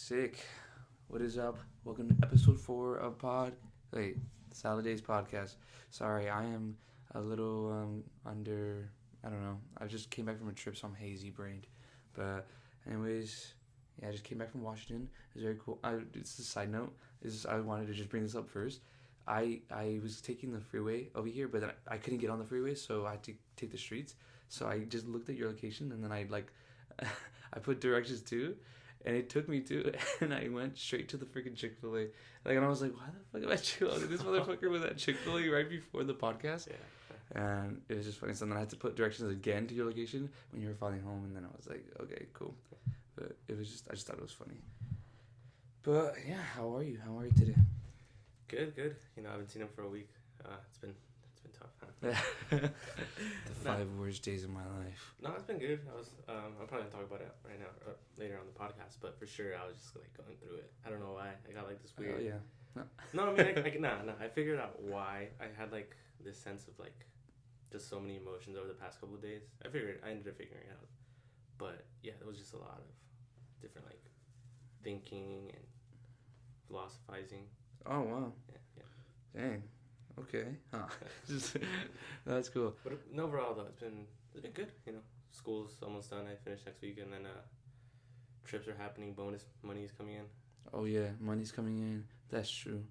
Sick. What is up? Welcome to episode 4 of Salad Days podcast. Sorry, I am a little under. I don't know. I just came back from a trip, so I'm hazy brained. But anyways, yeah, I just came back from Washington. It's very cool. It's a side note. I wanted to just bring this up first. I was taking the freeway over here, but then I couldn't get on the freeway, so I had to take the streets. So I just looked at your location, and then I put directions too, and it took me to, and I went straight to the freaking Chick-fil-A. And I was like, why the fuck am I chilling? This motherfucker was at Chick-fil-A right before the podcast. Yeah. And it was just funny. So then I had to put directions again to your location when you were finally home, and then I was like, okay, cool. But I just thought it was funny. But yeah, how are you? How are you today? Good. I haven't seen him for a week. It's been tough. Huh? The 5 worst days of my life. No, it's been good. I'm probably gonna talk about it right now or later on the podcast. But for sure, I was just like going through it. I don't know why. I got like this weird. Oh yeah. No, I mean, I figured out why I had like this sense of like just so many emotions over the past couple of days. I ended up figuring it out. But yeah, there was just a lot of different like thinking and philosophizing. Oh wow. Yeah. Dang. Okay. Huh. That's cool. But overall though, it's been good. School's almost done. I finish next week, and then trips are happening. Bonus money is coming in. Oh yeah, money's coming in. That's true.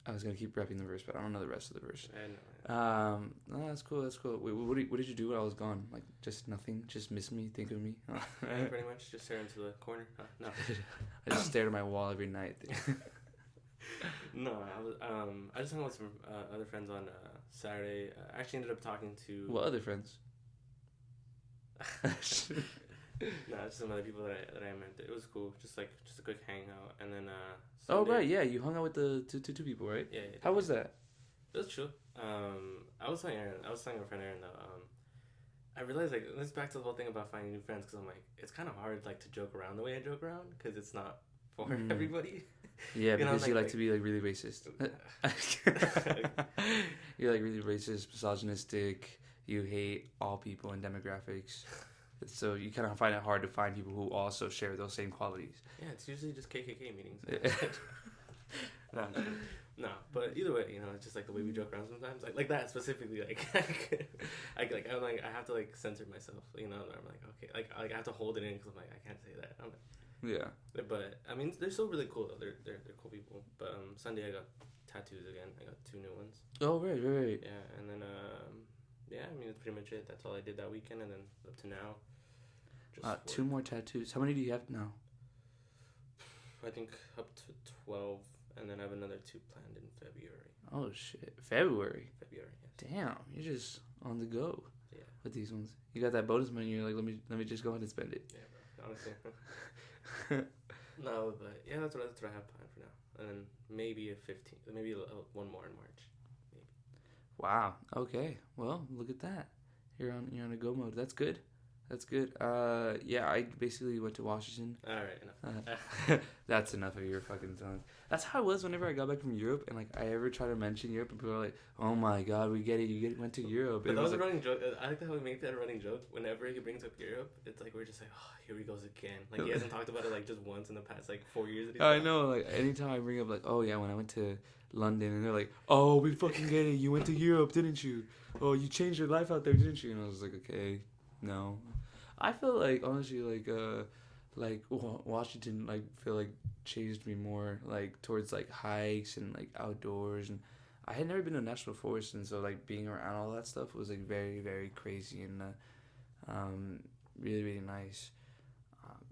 I was gonna keep repping the verse, but I don't know the rest of the verse. I know. No, that's cool. Wait, what did you do while I was gone? Like just nothing. Just miss me, think of me. Yeah, pretty much just stare into the corner. No. I just stared at my wall every night. No, I just hung out with some other friends on Saturday. I actually ended up talking to. What other friends? No, just some other people that I met. It was cool, just a quick hangout, and then. Oh Sunday, right, yeah, you hung out with the two people, right? Yeah. How was that? It was chill. I was telling my friend Aaron though. I realized like this back to the whole thing about finding new friends, because I'm like, it's kind of hard like to joke around the way I joke around, because it's not for everybody. Yeah, because you like to be like really racist. You're like really racist, misogynistic. You hate all people and demographics. So you kind of find it hard to find people who also share those same qualities. Yeah, it's usually just KKK meetings. No, but either way, it's just like the way we joke around sometimes, like that specifically. Like, I have to like censor myself. I'm like, okay, like I have to hold it in, because I'm like, I can't say that. Yeah. But I mean, they're still really cool though. They're cool people. But Sunday I got tattoos again. I got 2 new ones. Oh right. Yeah, and then yeah, I mean that's pretty much it. That's all I did that weekend, and then up to now. Just 2 more tattoos. How many do you have now? I think up to 12, and then I have another 2 planned in February. Oh shit, February. Yes. Damn, you're just on the go. Yeah. With these ones, you got that bonus money. You're like, let me just go ahead and spend it. Yeah, bro. Honestly. No, but yeah, that's what I have planned for now, and then maybe maybe one more in March, maybe. Wow. Okay. Well, look at that. You're on a go mode. That's good. Yeah, I basically went to Washington. All right, enough. That's enough of your fucking tongue. That's how it was whenever I got back from Europe, and like I ever try to mention Europe, and people are like, "Oh my god, we get it. Went to Europe." But and that was a like, running joke. I like how we make that a running joke. Whenever he brings up Europe, it's like we're just like, oh, here he goes again. Like he hasn't talked about it like just once in the past like 4 years. I know. Like anytime I bring up like, "Oh yeah, when I went to London," and they're like, "Oh, we fucking get it. You went to Europe, didn't you? Oh, you changed your life out there, didn't you?" And I was like, "Okay, no." I feel like honestly like Washington like feel like changed me more like towards like hikes and like outdoors, and I had never been to a national forest, and so like being around all that stuff was like very very crazy and really really nice.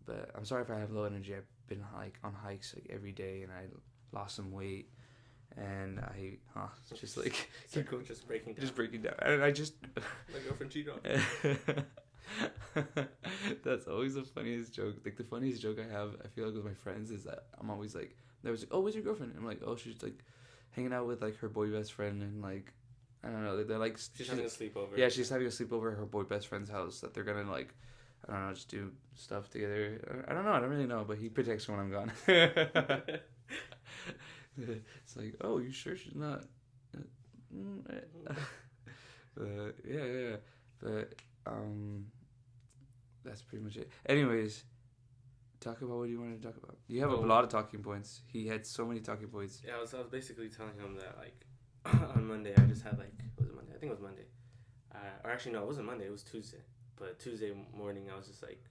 But I'm sorry if I have low energy. I've been like on hikes like every day, and I lost some weight, and I just like just breaking down. And I just my girlfriend cheated on me. That's always the funniest joke. Like the funniest joke I have, I feel like with my friends, is that I'm always like, they was like, "Oh, where's your girlfriend?" And I'm like, "Oh, she's like hanging out with like her boy best friend," and like I don't know, they're like she's having a sleepover. Yeah, she's having a sleepover at her boy best friend's house that they're gonna like, I don't know, just do stuff together. I don't know, I don't really know, but he protects her when I'm gone. It's like, oh, you sure she's not? Yeah. But that's pretty much it. Anyways, Talk about what you wanted to talk about. You have a Oh. lot of talking points. He had so many talking points. Yeah, I was basically telling him that like on Monday I just had like was it Monday? I think it was Monday. Or actually no, it wasn't Monday. It was Tuesday. But Tuesday morning I was just like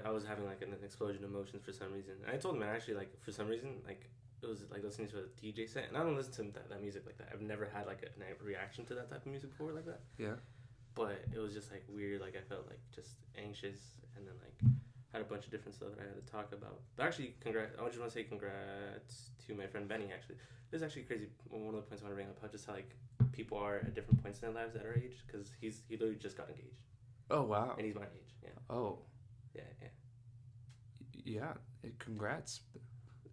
I was having like an explosion of emotions for some reason. And I told him man, actually like for some reason like it was like listening to a DJ set, and I don't listen to that music like that. I've never had like a reaction to that type of music before like that. Yeah. But it was just like weird. Like I felt like just anxious, and then like had a bunch of different stuff that I had to talk about. But actually, congrats! I just want to say congrats to my friend Benny. Actually, this is actually crazy. One of the points I want to bring up, how just how like people are at different points in their lives at our age, because he literally just got engaged, Oh wow. and he's my age. Yeah. Oh Yeah. Yeah. yeah. Congrats.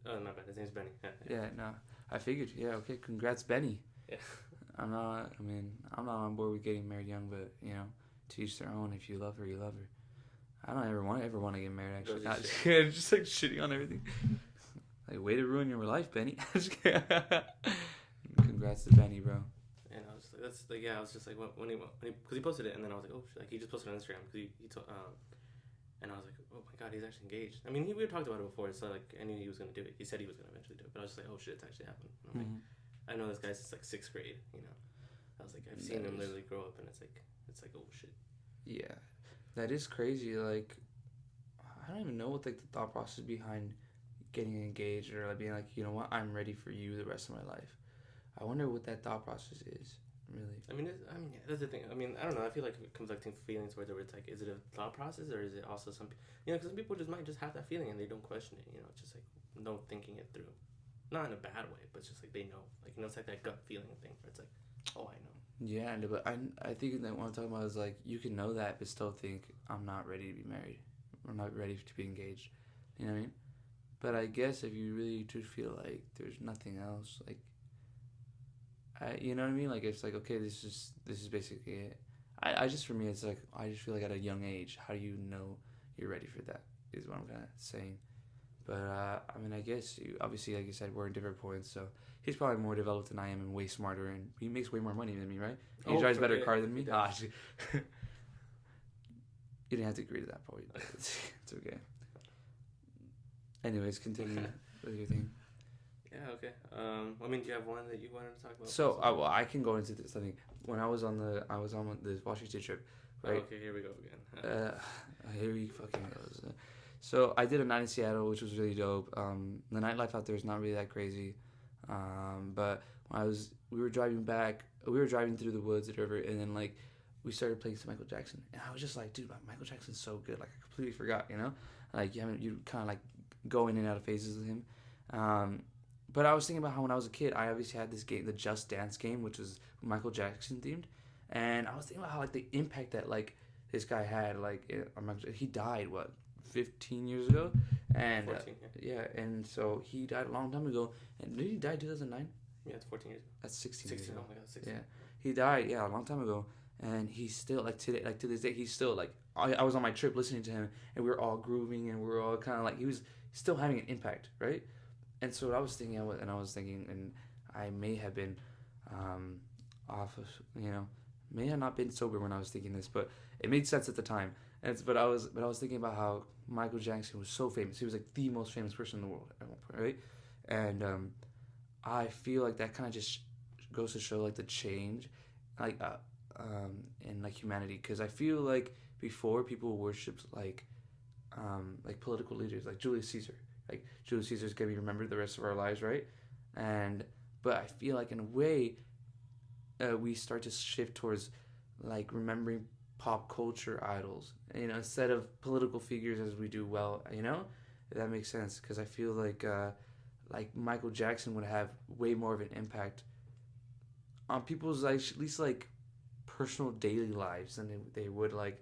Oh, my bad. His name's Benny. Yeah. No, I figured. Yeah. Okay. Congrats, Benny. Yeah. I'm not on board with getting married young, but you know, to each their own. If you love her, you love her. I don't ever want to get married. Actually, Those not are just like shitting on everything. Like, way to ruin your life, Benny. Congrats to Benny, bro. And I was like, that's like, yeah, I was just like, when he, because he posted it, and then I was like, oh, shit, like he just posted it on Instagram, because he told, and I was like, oh my god, he's actually engaged. I mean, we had talked about it before, so like, I knew he was gonna do it. He said he was gonna eventually do it, but I was just like, oh shit, it's actually happened. And I'm like, I know this guy since like 6th grade, you know. I was like, I've seen him literally grow up, and it's like, oh shit. Yeah, that is crazy. Like, I don't even know what like the thought process behind getting engaged, or like being like, you know what, I'm ready for you the rest of my life. I wonder what that thought process is, really. I mean, yeah, that's the thing. I mean, I don't know. I feel like conflicting feelings, whether it's like, is it a thought process, or is it also you know, because some people just might just have that feeling and they don't question it. You know, it's just like no thinking it through, not in a bad way, but it's just like they know, like, you know, it's like that gut feeling thing where it's like, oh, I know. Yeah, but I think that what I'm talking about is like, you can know that but still think, I'm not ready to be married. I'm not ready to be engaged. You know what I mean? But I guess if you really do feel like there's nothing else, like, you know what I mean? Like, it's like, okay, this is basically it. I just, for me, it's like, I just feel like at a young age, how do you know you're ready for that, is what I'm kind of saying. But, I mean, I guess, obviously, like you said, we're in different points, so he's probably more developed than I am and way smarter, and he makes way more money than me, right? He drives a better car than me. You didn't have to agree to that point. It's okay. Anyways, continue with your thing. Yeah, okay. I mean, do you have one that you wanted to talk about? So, well, I can go into this. I think when I was on the Washington trip, right? Oh, okay, here we go again. Here he fucking goes. So I did a night in Seattle, which was really dope. The nightlife out there is not really that crazy, but when we were driving through the woods or whatever, and then like we started playing some Michael Jackson, and I was just like, dude, Michael Jackson's so good. Like, I completely forgot, you know, like you kind of like go in and out of phases with him. But I was thinking about how when I was a kid, I obviously had this game, the Just Dance game, which was Michael Jackson themed, and I was thinking about how like the impact that like this guy had, like he died 15 years ago, and 14, yeah, and so he died a long time ago, and did he die in 2009? Yeah, it's 14 years ago. That's 16 16, years ago. oh my god, 16. Yeah, he died a long time ago, and he's still like today, like to this day, he's still like I was on my trip listening to him, and we were all grooving, and we were all kind of like he was still having an impact, right? And so what I was thinking, and I may have been off of, you know, may have not been sober when I was thinking this, but it made sense at the time. But I was thinking about how Michael Jackson was so famous. He was like the most famous person in the world at one point, right? And I feel like that kind of just goes to show like the change, like in like humanity, because I feel like before people worshipped like political leaders like Julius Caesar. Like, Julius Caesar's gonna be remembered the rest of our lives, right? But I feel like in a way, we start to shift towards like remembering pop culture idols, you know, instead of political figures as we do well, you know, if that makes sense. Because I feel like Michael Jackson would have way more of an impact on people's like at least like personal daily lives than they would like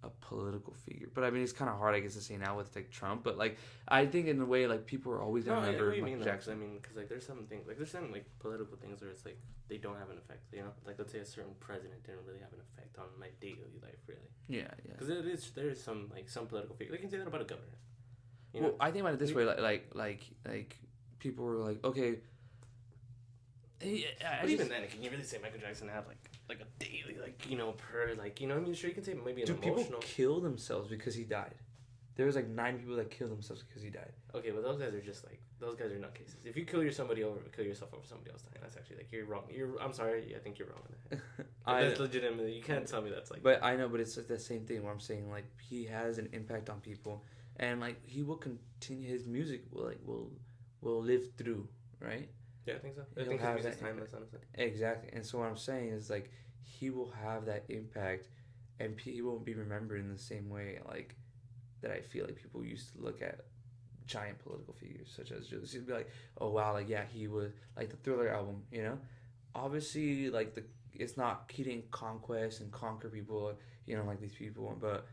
a political figure. But I mean, it's kind of hard, I guess, to say now with like Trump. But like, I think in a way, like people are always gonna remember Michael Jackson. I mean, because like there's some things, like there's some like political things where it's like they don't have an effect. You know, like let's say a certain president didn't really have an effect on my daily life, really. Yeah. Because there is some like some political figure. They can say that about a governor. You know? Well, I think about it this way, like people were like, okay. But even then, can you really say Michael Jackson have like a daily, like, you know, per, like, you know, I mean, sure, you can say maybe an emotional. People kill themselves because he died. there was like 9 people that killed themselves because he died. Okay, but those guys are just like those guys are nutcases. If you kill yourself over somebody else dying, that's actually like you're wrong. I'm sorry, I think you're wrong in that. That's legitimately, you can't tell me that's like. But I know, but it's like the same thing where I'm saying like he has an impact on people, and like he will continue, his music will live through, right? Yeah, I think so. I He'll think his have music's that timeless, honestly. Exactly, and so what I'm saying is like he will have that impact, and he won't be remembered in the same way like that. I feel like people used to look at giant political figures such as Julius. He'd be like, oh wow, like yeah, he was like the Thriller album, you know. Obviously, like it's not, he didn't conquest and conquer people, you know, like these people, but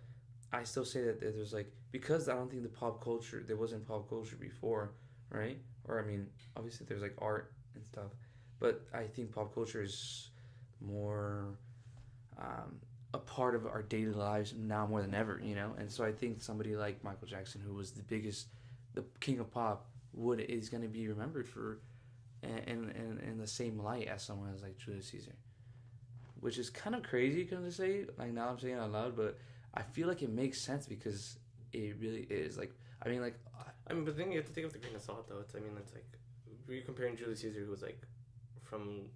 I still say that there's like, because I don't think there wasn't pop culture before, right? Or I mean, obviously there's like art and stuff, but I think pop culture is more a part of our daily lives now more than ever, you know. And so I think somebody like Michael Jackson, who was the king of pop, is going to be remembered for in the same light as someone as like Julius Caesar, which is kind of crazy to say. Like now I'm saying it out loud, but I feel like it makes sense because it really is. Like I mean, but the thing you have to take with a grain of salt, though. It's like you're comparing Julius Caesar, who was like from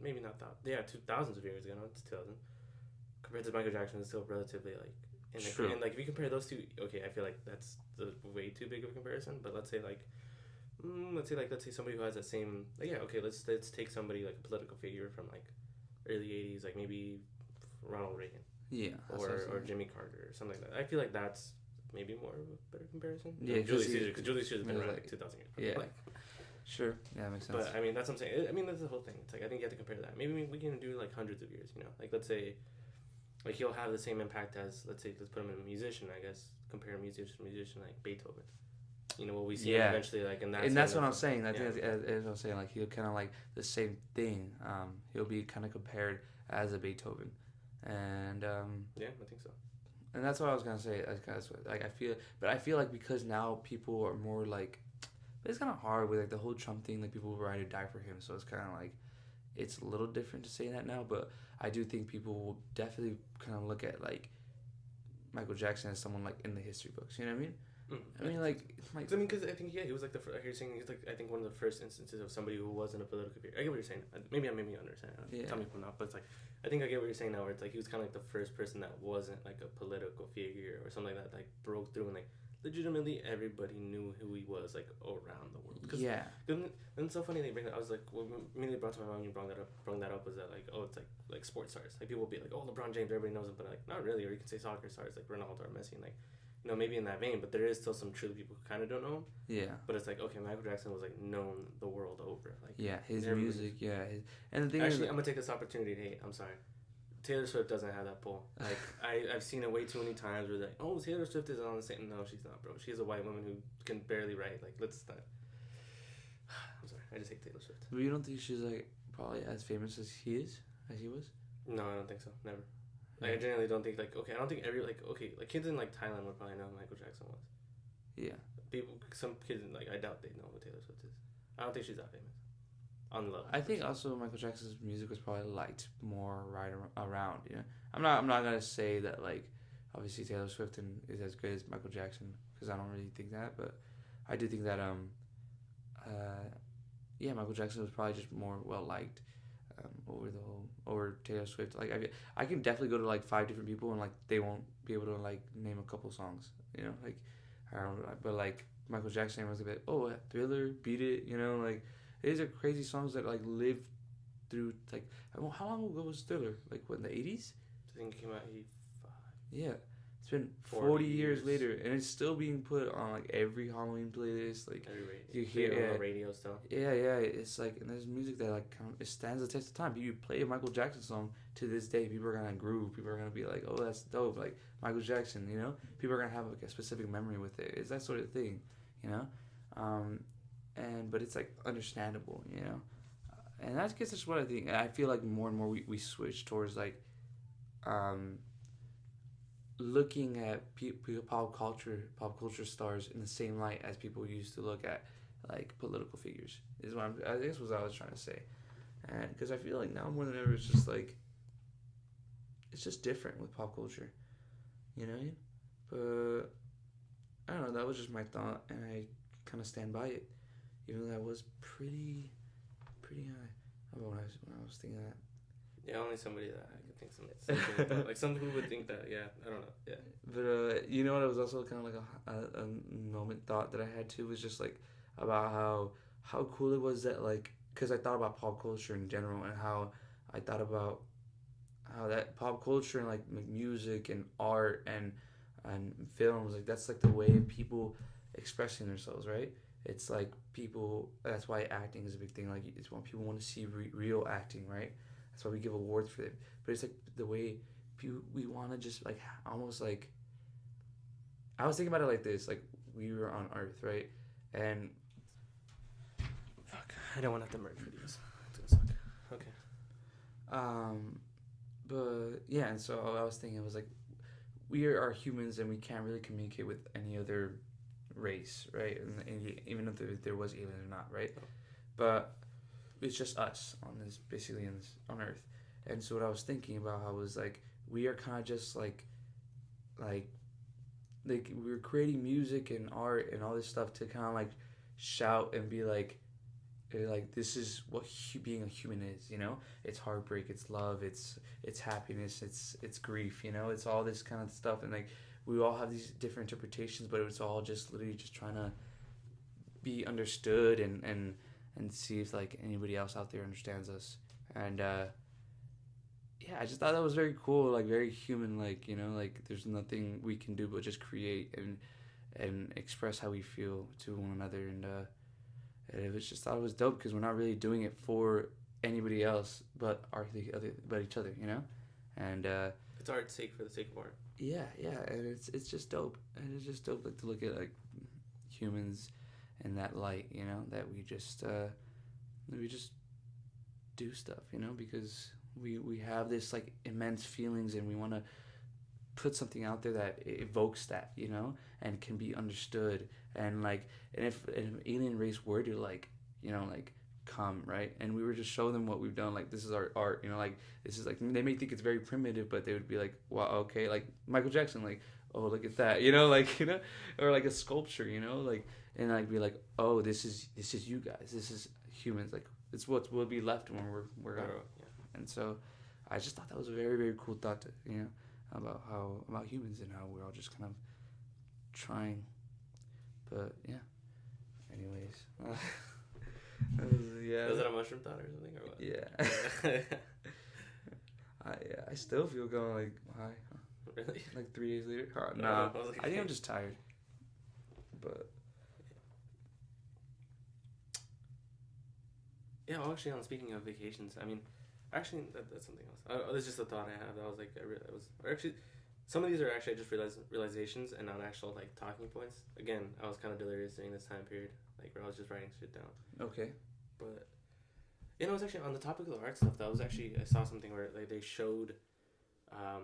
maybe not thousands of years ago. No, it's 2000. Compared to Michael Jackson, it's still relatively like. And like if you compare those two, okay, I feel like that's way too big of a comparison. But let's say let's say somebody who has that same let's take somebody like a political figure from like early 80s, like maybe Ronald Reagan. Yeah. Or Jimmy Carter or something like that. I feel like that's maybe more of a better comparison. Yeah, Julius Caesar, because Julius Caesar's been around like 2,000 years. Yeah. Like, sure. Yeah, that makes sense. but I mean, that's what I'm saying. I mean, that's the whole thing. It's like I think you have to compare that. Maybe we can do like hundreds of years. You know, like let's say, like he'll have the same impact as let's put him in a musician. I guess compare a musician like Beethoven. You know what we see eventually, like, and that's what I'm saying. I think as I'm saying, like he'll kind of like the same thing. He'll be kind of compared as a Beethoven, and yeah, I think so. And that's what I was gonna say. Like I feel like because now people are more like, but it's kind of hard with like the whole Trump thing. Like people will ride or die for him, so it's kind of like, it's a little different to say that now. But I do think people will definitely kind of look at like Michael Jackson as someone like in the history books. You know what I mean? I mean, because I think he was like you're saying he's like I think one of the first instances of somebody who wasn't a political figure. I get what you're saying. Maybe I'm understand. Tell me if I'm not, but it's like I think I get what you're saying now. Where it's like he was kind of like the first person that wasn't like a political figure or something like that like broke through and like legitimately everybody knew who he was like around the world. Yeah. And it's so funny they bring that. I was like, what immediately brought to my mind when you brought that up was that like it's like sports stars. Like people will be like, oh, LeBron James, everybody knows him, but like not really. Or you can say soccer stars like Ronaldo or Messi, and like. You know, maybe in that vein, but there is still some truly people who kind of don't know him. Yeah. But it's like, okay, Michael Jackson was like known the world over. Like his music, and the thing actually, I'm gonna take this opportunity to hate. I'm sorry, Taylor Swift doesn't have that pull. Like I've seen it way too many times where like, oh, Taylor Swift is on the same. No, she's not, bro. She's a white woman who can barely write. Like let's not. I'm sorry, I just hate Taylor Swift. But you don't think she's like probably as famous as he was? No, I don't think so. Never. Like, I generally don't think, like, okay, I don't think kids in, like, Thailand would probably know who Michael Jackson was. Yeah. Some kids, like, I doubt they know who Taylor Swift is. I don't think she's that famous. On the level. I think also Michael Jackson's music was probably liked more right around, you know? I'm not going to say that, like, obviously Taylor Swift is as good as Michael Jackson, because I don't really think that, but I do think that, Michael Jackson was probably just more well-liked. Over Taylor Swift. Like I can definitely go to like 5 different people and like they won't be able to like name a couple songs, you know, like I don't know, but like Michael Jackson was a bit Thriller, Beat It, you know, like these are crazy songs that like live through like how long ago was Thriller? Like what, in the 80s? I think it came out 85. Yeah. It's been 40 years later, and it's still being put on like every Halloween playlist. Like you hear it on the radio still. Yeah. It's like, and there's music that like it stands the test of time. You play a Michael Jackson song to this day, people are gonna groove. People are gonna be like, "Oh, that's dope!" Like Michael Jackson, you know. People are gonna have like a specific memory with it. It's that sort of thing, you know. But it's like understandable, you know. And I guess that's what I think. And I feel like more and more we switch towards like, looking at pop culture stars in the same light as people used to look at like political figures is what I guess what I was trying to say, and because I feel like now more than ever it's just like it's just different with pop culture, you know what I mean? I don't know. That was just my thought, and I kind of stand by it, even though that was pretty high. When I was thinking that. Yeah, only somebody that I could think something like that. Like some people would think that. Yeah, I don't know. Yeah. But you know what? It was also kind of like a moment thought that I had too, was just like about how cool it was that, like, because I thought about pop culture in general, and how I thought about how that pop culture and like music and art and films, like that's like the way of people expressing themselves, right? It's like people. That's why acting is a big thing. Like it's when people want to see real acting, right? That's why we give awards for it. But it's like the way we want to just like almost like, I was thinking about it like this, like we were on Earth, right? And Fuck. I don't want to have to merge videos. It's gonna suck. Okay. um, but yeah, and so I was thinking, it was like we are humans and we can't really communicate with any other race, right? And even if there was aliens or not, right? But it's just us on this, basically in this, on Earth. And so what I was thinking about, how was like we are kind of just like we're creating music and art and all this stuff to kind of like shout and be like this is what being a human is, you know. It's heartbreak, it's love, it's happiness, it's grief, you know. It's all this kind of stuff, and like we all have these different interpretations, but it's all just literally just trying to be understood and see if like anybody else out there understands us. And yeah, I just thought that was very cool, like very human, like, you know, like there's nothing we can do but just create and express how we feel to one another. And it was just, thought it was dope because we're not really doing it for anybody else but but each other, you know. And It's art sake for the sake of art. yeah, and it's just dope, and it's just dope, like to look at like humans in that light, you know, that we just do stuff, you know, because we have this like immense feelings, and we want to put something out there that evokes that, you know, and can be understood. And like, and if an alien race were to like, you know, like come, right, and we were just show them what we've done, like this is our art, you know, like this is like, they may think it's very primitive, but they would be like, wow, okay, like Michael Jackson, like, oh, look at that, you know, like, you know, or like a sculpture, you know, like, and like be like, oh, this is you guys, this is humans, like it's what will be left when we're gone. Yeah. And so I just thought that was a very, very cool thought to, you know, about humans and how we're all just kind of trying. But yeah, anyways. Yeah. Was it a mushroom thought or something, or what? Yeah. I still feel going like high. Really? Like 3 days later. No, Nah, I was like, I think I'm just tired. But yeah, well, actually, on speaking of vacations, I mean, actually, that's something else. That's just a thought I have. That was like, or actually, some of these are actually just realizations and not actual like talking points. Again, I was kind of delirious during this time period, like where I was just writing shit down. okay. But you know, it's actually on the topic of the art stuff. That was actually, I saw something where like they showed, I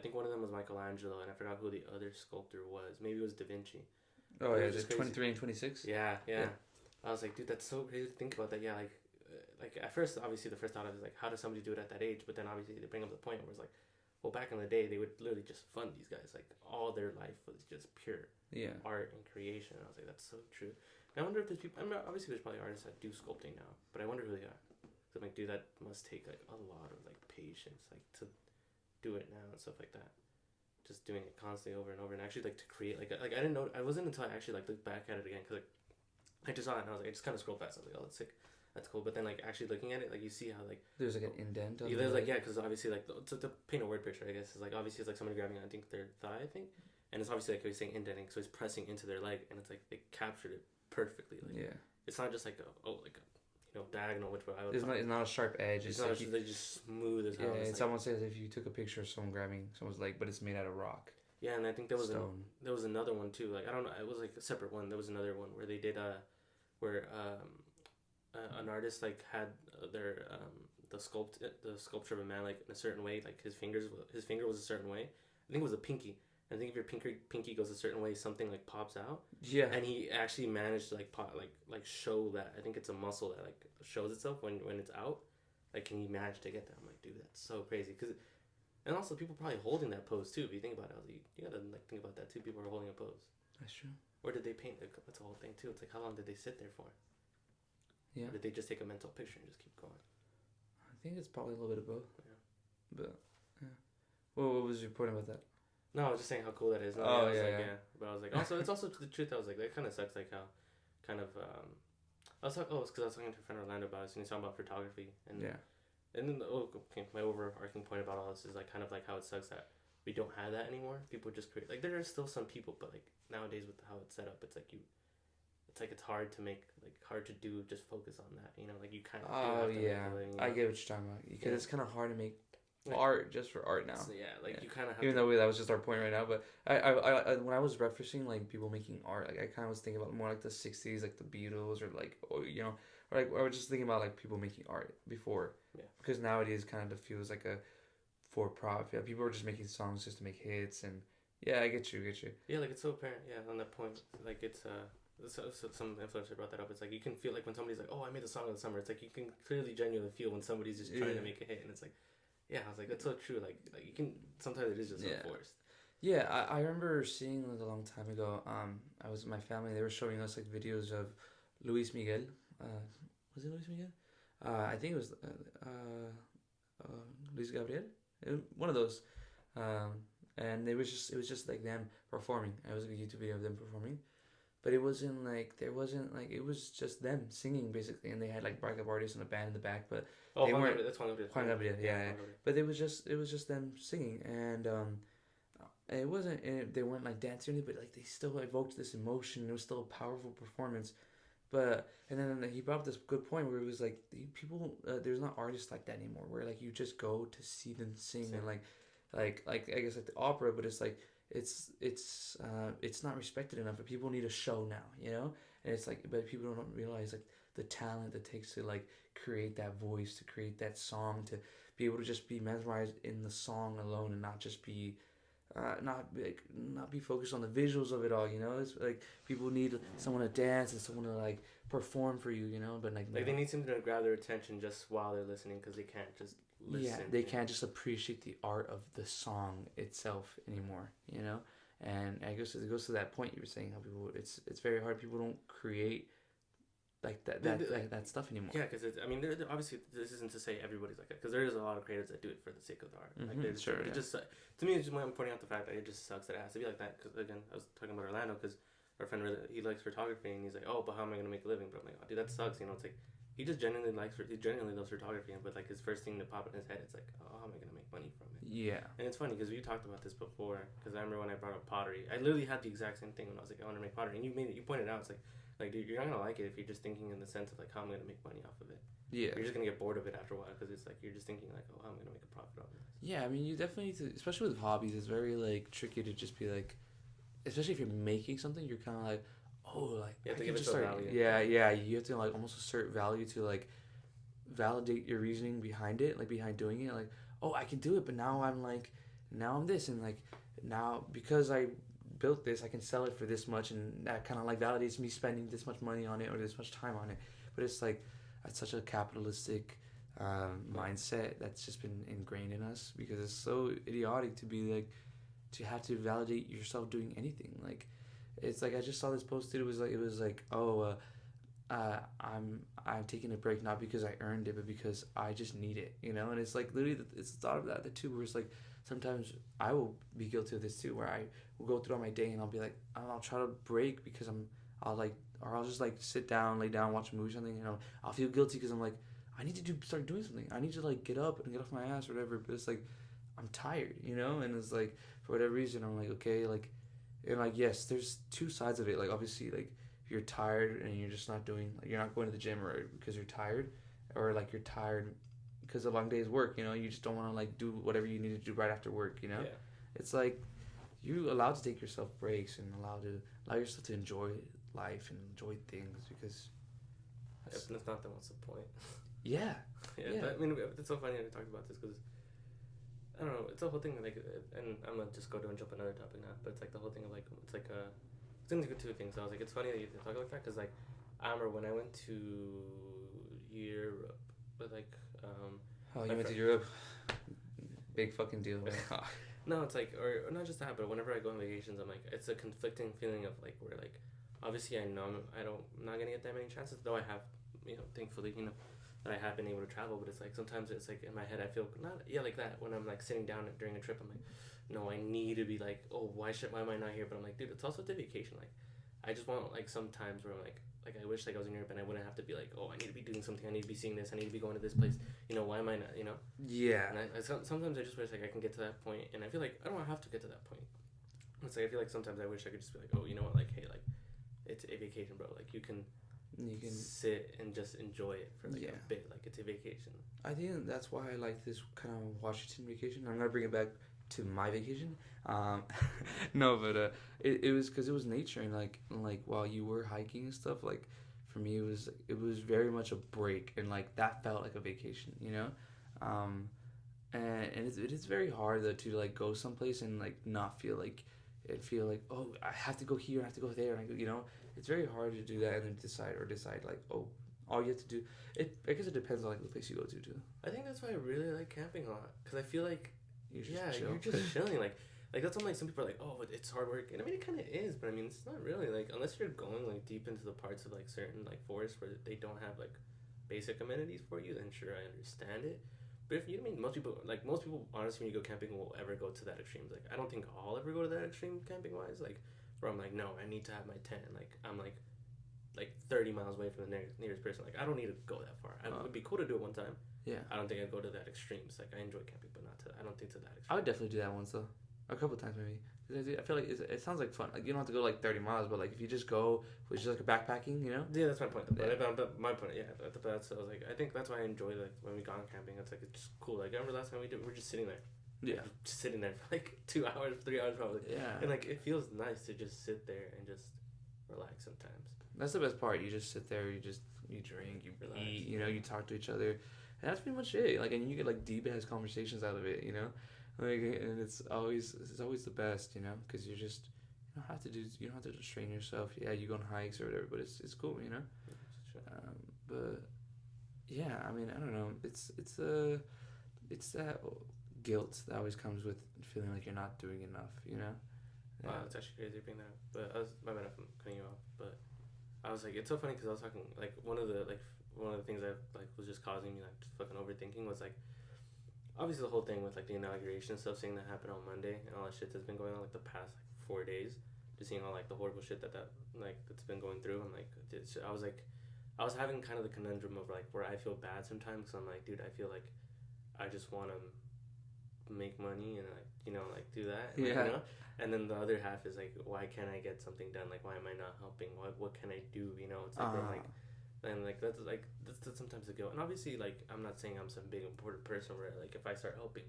think one of them was Michelangelo, and I forgot who the other sculptor was. Maybe it was Da Vinci. Oh It yeah, was just just crazy. 23 and 26. Yeah. Yeah. I was like, dude, that's so crazy to think about that. Yeah, like at first, obviously, the first thought was like, how does somebody do it at that age? But then obviously they bring up the point where it's like, well, back in the day, they would literally just fund these guys. Like all their life was just pure Yeah. art and creation. And I was like, that's so true. And I wonder if there's people. I mean, obviously, there's probably artists that do sculpting now, but I wonder who they are. So I'm like, dude, that must take like a lot of like patience, like to do it now and stuff like that. Just doing it constantly over and over, and actually like to create like I didn't know. I wasn't until I actually like looked back at it again, because like I just saw it and I was like, I just kind of scrolled past. I was like, oh, that's sick, that's cool. But then like actually looking at it, like you see how like There's like an indent. On there's the, like, yeah, because obviously like to paint a word picture, I guess, is like obviously it's like somebody grabbing I think their thigh, I think, and it's obviously like he's saying indenting, so he's pressing into their leg, and it's like they captured it perfectly. Like yeah. it's not just like a diagonal, which I would. It's not a sharp edge. It's It's not like just, they just smooth as hell. yeah, It's it's like, almost as if you took a picture of someone grabbing someone's leg, but it's made out of rock. yeah, and I think there was Stone. there was another one too. Like I don't know, it was like a separate one. There was another one where they did where an artist like had their the sculpture of a man like in a certain way, like his finger was a certain way. I think it was a pinky. I think if your pinky goes a certain way, something like pops out. Yeah. And he actually managed to like show that. I think it's a muscle that like shows itself when it's out. Like, can you manage to get that? I'm like, dude, that's so crazy. Because And also, people probably holding that pose too. If you think about it, you gotta like think about that too. People are holding a pose. That's true. Or did they paint? That's the whole thing too. It's like how long did they sit there for? Yeah. Or did they just take a mental picture and just keep going? I think it's probably a little bit of both. Yeah. But yeah. Well, what was your point about that? No, I was just saying how cool that is. No, Oh, I was yeah, like, yeah. But I was like, also, it's also the truth. I was like, that kind of sucks. Like how, kind of. I was talking. Oh, it's because I was talking to a friend Orlando about it, and he's talking about photography. And Yeah. And then my overarching point about all this is like kind of like how it sucks that we don't have that anymore. People just create like there are still some people, but like nowadays with how it's set up, it's like it's hard to make hard to do just focus on that. You know, like you kind of. Oh do have to yeah, make a living, you I know? get what you're talking about because Yeah. it's kind of hard to make Like- art just for art now. So, yeah, like Yeah. you kind of have. Even to, though that was just our point right now, but I when I was referencing like people making art, like I kind of was thinking about more like the '60s, like the Beatles, or like you know, or like I was just thinking about like people making art before. Yeah. Because nowadays kind of feels like a for profit. People are just making songs just to make hits, and yeah, I get you. Yeah, like it's so apparent. Yeah, on that point, like it's some influencer brought that up. It's like you can feel like when somebody's like, "Oh, I made the song of the summer." It's like you can clearly, genuinely feel when somebody's just trying Yeah. to make a hit, and it's like, yeah, I was like, that's so true. Like you can sometimes it is just Yeah. so forced. Yeah, I remember seeing like a long time ago. I was with my family. They were showing us like videos of Luis Miguel. Was it Luis Miguel? I think it was Luis Gabriel. One of those. And it was just like them performing. It was like a YouTube video of them performing, but it wasn't like it was just them singing basically, and they had like backup artists and a band in the back, but Oh, They Juan weren't- Gabriel, that's Juan Gabriel. Juan Gabriel, yeah. Juan Gabriel. But it was just them singing, and it wasn't. They weren't like dancing or anything, but like they still evoked this emotion. It was still a powerful performance. But and then he brought up this good point where it was like people. There's not artists like that anymore. Where like you just go to see them sing and like I guess like the opera, but it's like it's not respected enough. But people need a show now, you know. And it's like, but people don't realize like the talent that takes to like create that voice, to create that song, to be able to just be mesmerized in the song alone and not just be not be focused on the visuals of it all, you know. It's like people need someone to dance and someone to like perform for you, you know. But like they need something to grab their attention just while they're listening because they can't just listen. yeah, they can't just appreciate the art of the song itself anymore, you know. And I guess it goes to that point you were saying how people it's very hard. People don't create like that stuff anymore. Yeah, because I mean, they're obviously this isn't to say everybody's like that because there is a lot of creators that do it for the sake of the art. Like they're Sure, it yeah. just to me, it's just I'm pointing out the fact that it just sucks that it has to be like that. Because again, I was talking about Orlando because our friend he likes photography and he's like, oh, but how am I gonna make a living? But I'm like, oh, dude, that sucks. You know, it's like he genuinely loves photography, but like his first thing that popped in his head, it's like, oh, how am I gonna make money from it? Yeah. And it's funny because we talked about this before. Because I remember when I brought up pottery, I literally had the exact same thing when I was like, I want to make pottery, and you pointed out, it's like, dude, you're not gonna like it if you're just thinking in the sense of like how I'm gonna make money off of it. Yeah. You're just gonna get bored of it after a while because it's like you're just thinking like, oh, how am I gonna make a profit off of this? Yeah, I mean, you definitely need to, especially with hobbies, it's very like tricky to just be like, especially if you're making something, you're kind of like, oh, like You have to I give can it just some start. value. Yeah, you have to like almost assert value to like validate your reasoning behind it, like behind doing it. Like, oh, I can do it, but now I'm this, and like now because I built this, I can sell it for this much, and that kind of like validates me spending this much money on it or this much time on it. But it's like that's such a capitalistic mindset that's just been ingrained in us because it's so idiotic to be like to have to validate yourself doing anything. Like it's like I just saw this posted. It was like I'm taking a break not because I earned it but because I just need it, you know. And it's like literally it's the thought of that too, where it's like sometimes I will be guilty of this too, where I will go throughout my day and I'll be like I'll try to break because I'll just like sit down, lay down, watch a movie or something, you know. I'll feel guilty because I'm like I need to start doing something. I need to like get up and get off my ass or whatever. But it's like I'm tired, you know. And it's like for whatever reason I'm like okay, like and like yes, there's two sides of it. Like obviously like if you're tired and you're just not doing like you're not going to the gym or because you're tired, or like you're tired because of a long day's work, you know. You just don't want to like do whatever you need to do right after work, you know. Yeah. It's like you allowed to take yourself breaks and allow yourself to enjoy life and enjoy things because If it's not, then what's the point? yeah. Yeah. But, I mean, it's so funny to talk about this because I don't know. It's the whole thing like, and I'm gonna just go to and jump another topic now. But it's like the whole thing of like it's like it's into two things. I was like, it's funny that you talk like that because like I remember when I went to Europe, but like Oh, you went to Europe. big fucking deal. Like, No, it's like, or not just that, but whenever I go on vacations, I'm like, it's a conflicting feeling of like, where like, obviously I know I'm not gonna get that many chances, though I have, thankfully, that I have been able to travel. But it's like sometimes it's like in my head I feel not like that when I'm like sitting down during a trip. I'm like, no, I need to be like, oh, why am I not here? But I'm like, dude, it's also the vacation. Like, I just want like sometimes where I'm like I wish like I was in Europe and I wouldn't have to be like, oh, I need to be doing something, I need to be seeing this, I need to be going to this place. Why am I not? Yeah. And sometimes I just wish like I can get to that point, and I feel like I don't have to get to that point. It's like I feel like sometimes I wish I could just be like, oh, you know what, like, hey, like, it's a vacation, bro. Like you can sit and just enjoy it for like a bit. Like it's a vacation. I think that's why I like this kind of Washington vacation. I'm gonna bring it back to my vacation. No, but it was because it was nature, and like while you were hiking and stuff, like for me it was very much a break, and like that felt like a vacation, and it is very hard though to like go someplace and like not feel like oh, I have to go here, I have to go there, and it's very hard to do that and then decide like, oh, all you have to do. I guess it depends on like the place you go to too. I think that's why I really like camping a lot, because I feel like you're just chilling. Like that's why, like, some people are like, oh, it's hard work, and I mean it kind of is, but I mean it's not really, like, unless you're going like deep into the parts of like certain like forests where they don't have like basic amenities for you, then sure, I understand it. But if most people honestly, when you go camping, will ever go to that extreme. Like I don't think I'll ever go to that extreme camping wise, like where I'm like, no, I need to have my tent, like I'm like 30 miles away from the nearest person. Like I don't need to go that far. It would be cool to do it one time. Yeah. I don't think I'd go to that extreme. It's like I enjoy camping, but I don't think to that extreme. I would definitely do that once though, a couple times maybe. I feel like it sounds like fun. Like you don't have to go like 30 miles, but like if you just go with just like a backpacking, Yeah, that's my point. But my point, yeah. That's I was like, I think that's why I enjoy like when we gone camping. It's like it's cool. Like I remember last time we're just sitting there. Yeah. Like, just sitting there for like 2 hours, 3 hours probably. Yeah. And like it feels nice to just sit there and just relax sometimes. That's the best part. You just sit there, you drink, you relax, eat, you talk to each other. And that's pretty much it. Like, and you get like deep ass conversations out of it, Like, and it's always the best, because you don't have to strain yourself. Yeah, you go on hikes or whatever, but it's cool, Yeah, but yeah, I mean, I don't know. It's that guilt that always comes with feeling like you're not doing enough, Yeah. Wow, it's actually crazy to bring that up. But my bad if I'm cutting you off. But I was like, it's so funny because I was talking like one of the things that like was just causing me like just fucking overthinking was like, obviously the whole thing with like the inauguration stuff, seeing that happen on Monday and all that shit that's been going on like the past like 4 days, just seeing all like the horrible shit that's been going through. I'm like, I was having kind of the conundrum of like where I feel bad sometimes because I'm like, dude, I feel like I just want to make money and like do that, and, and then the other half is like, why can't I get something done? Like, why am I not helping? What can I do? It's like I'm like. And like that's sometimes the guilt, and obviously like I'm not saying I'm some big important person where like if I start helping,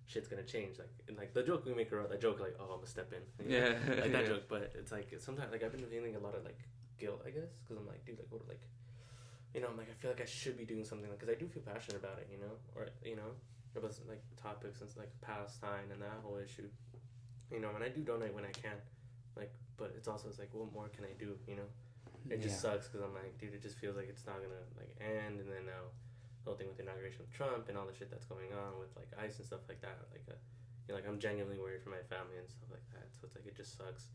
shit's gonna change. Like and like the joke we make around that joke like, oh, I'm gonna step in, like that joke. But it's like sometimes like I've been feeling a lot of like guilt, I guess, because I'm like, dude, like what, like I'm like I feel like I should be doing something because I do feel passionate about it, or about like topics and like Palestine and that whole issue, and I do donate when I can, like, but it's also like what more can I do, It just sucks because I'm like, dude, it just feels like it's not gonna like end, and then now the whole thing with the inauguration of Trump and all the shit that's going on with like ICE and stuff like that, like like I'm genuinely worried for my family and stuff like that. So it's like it just sucks,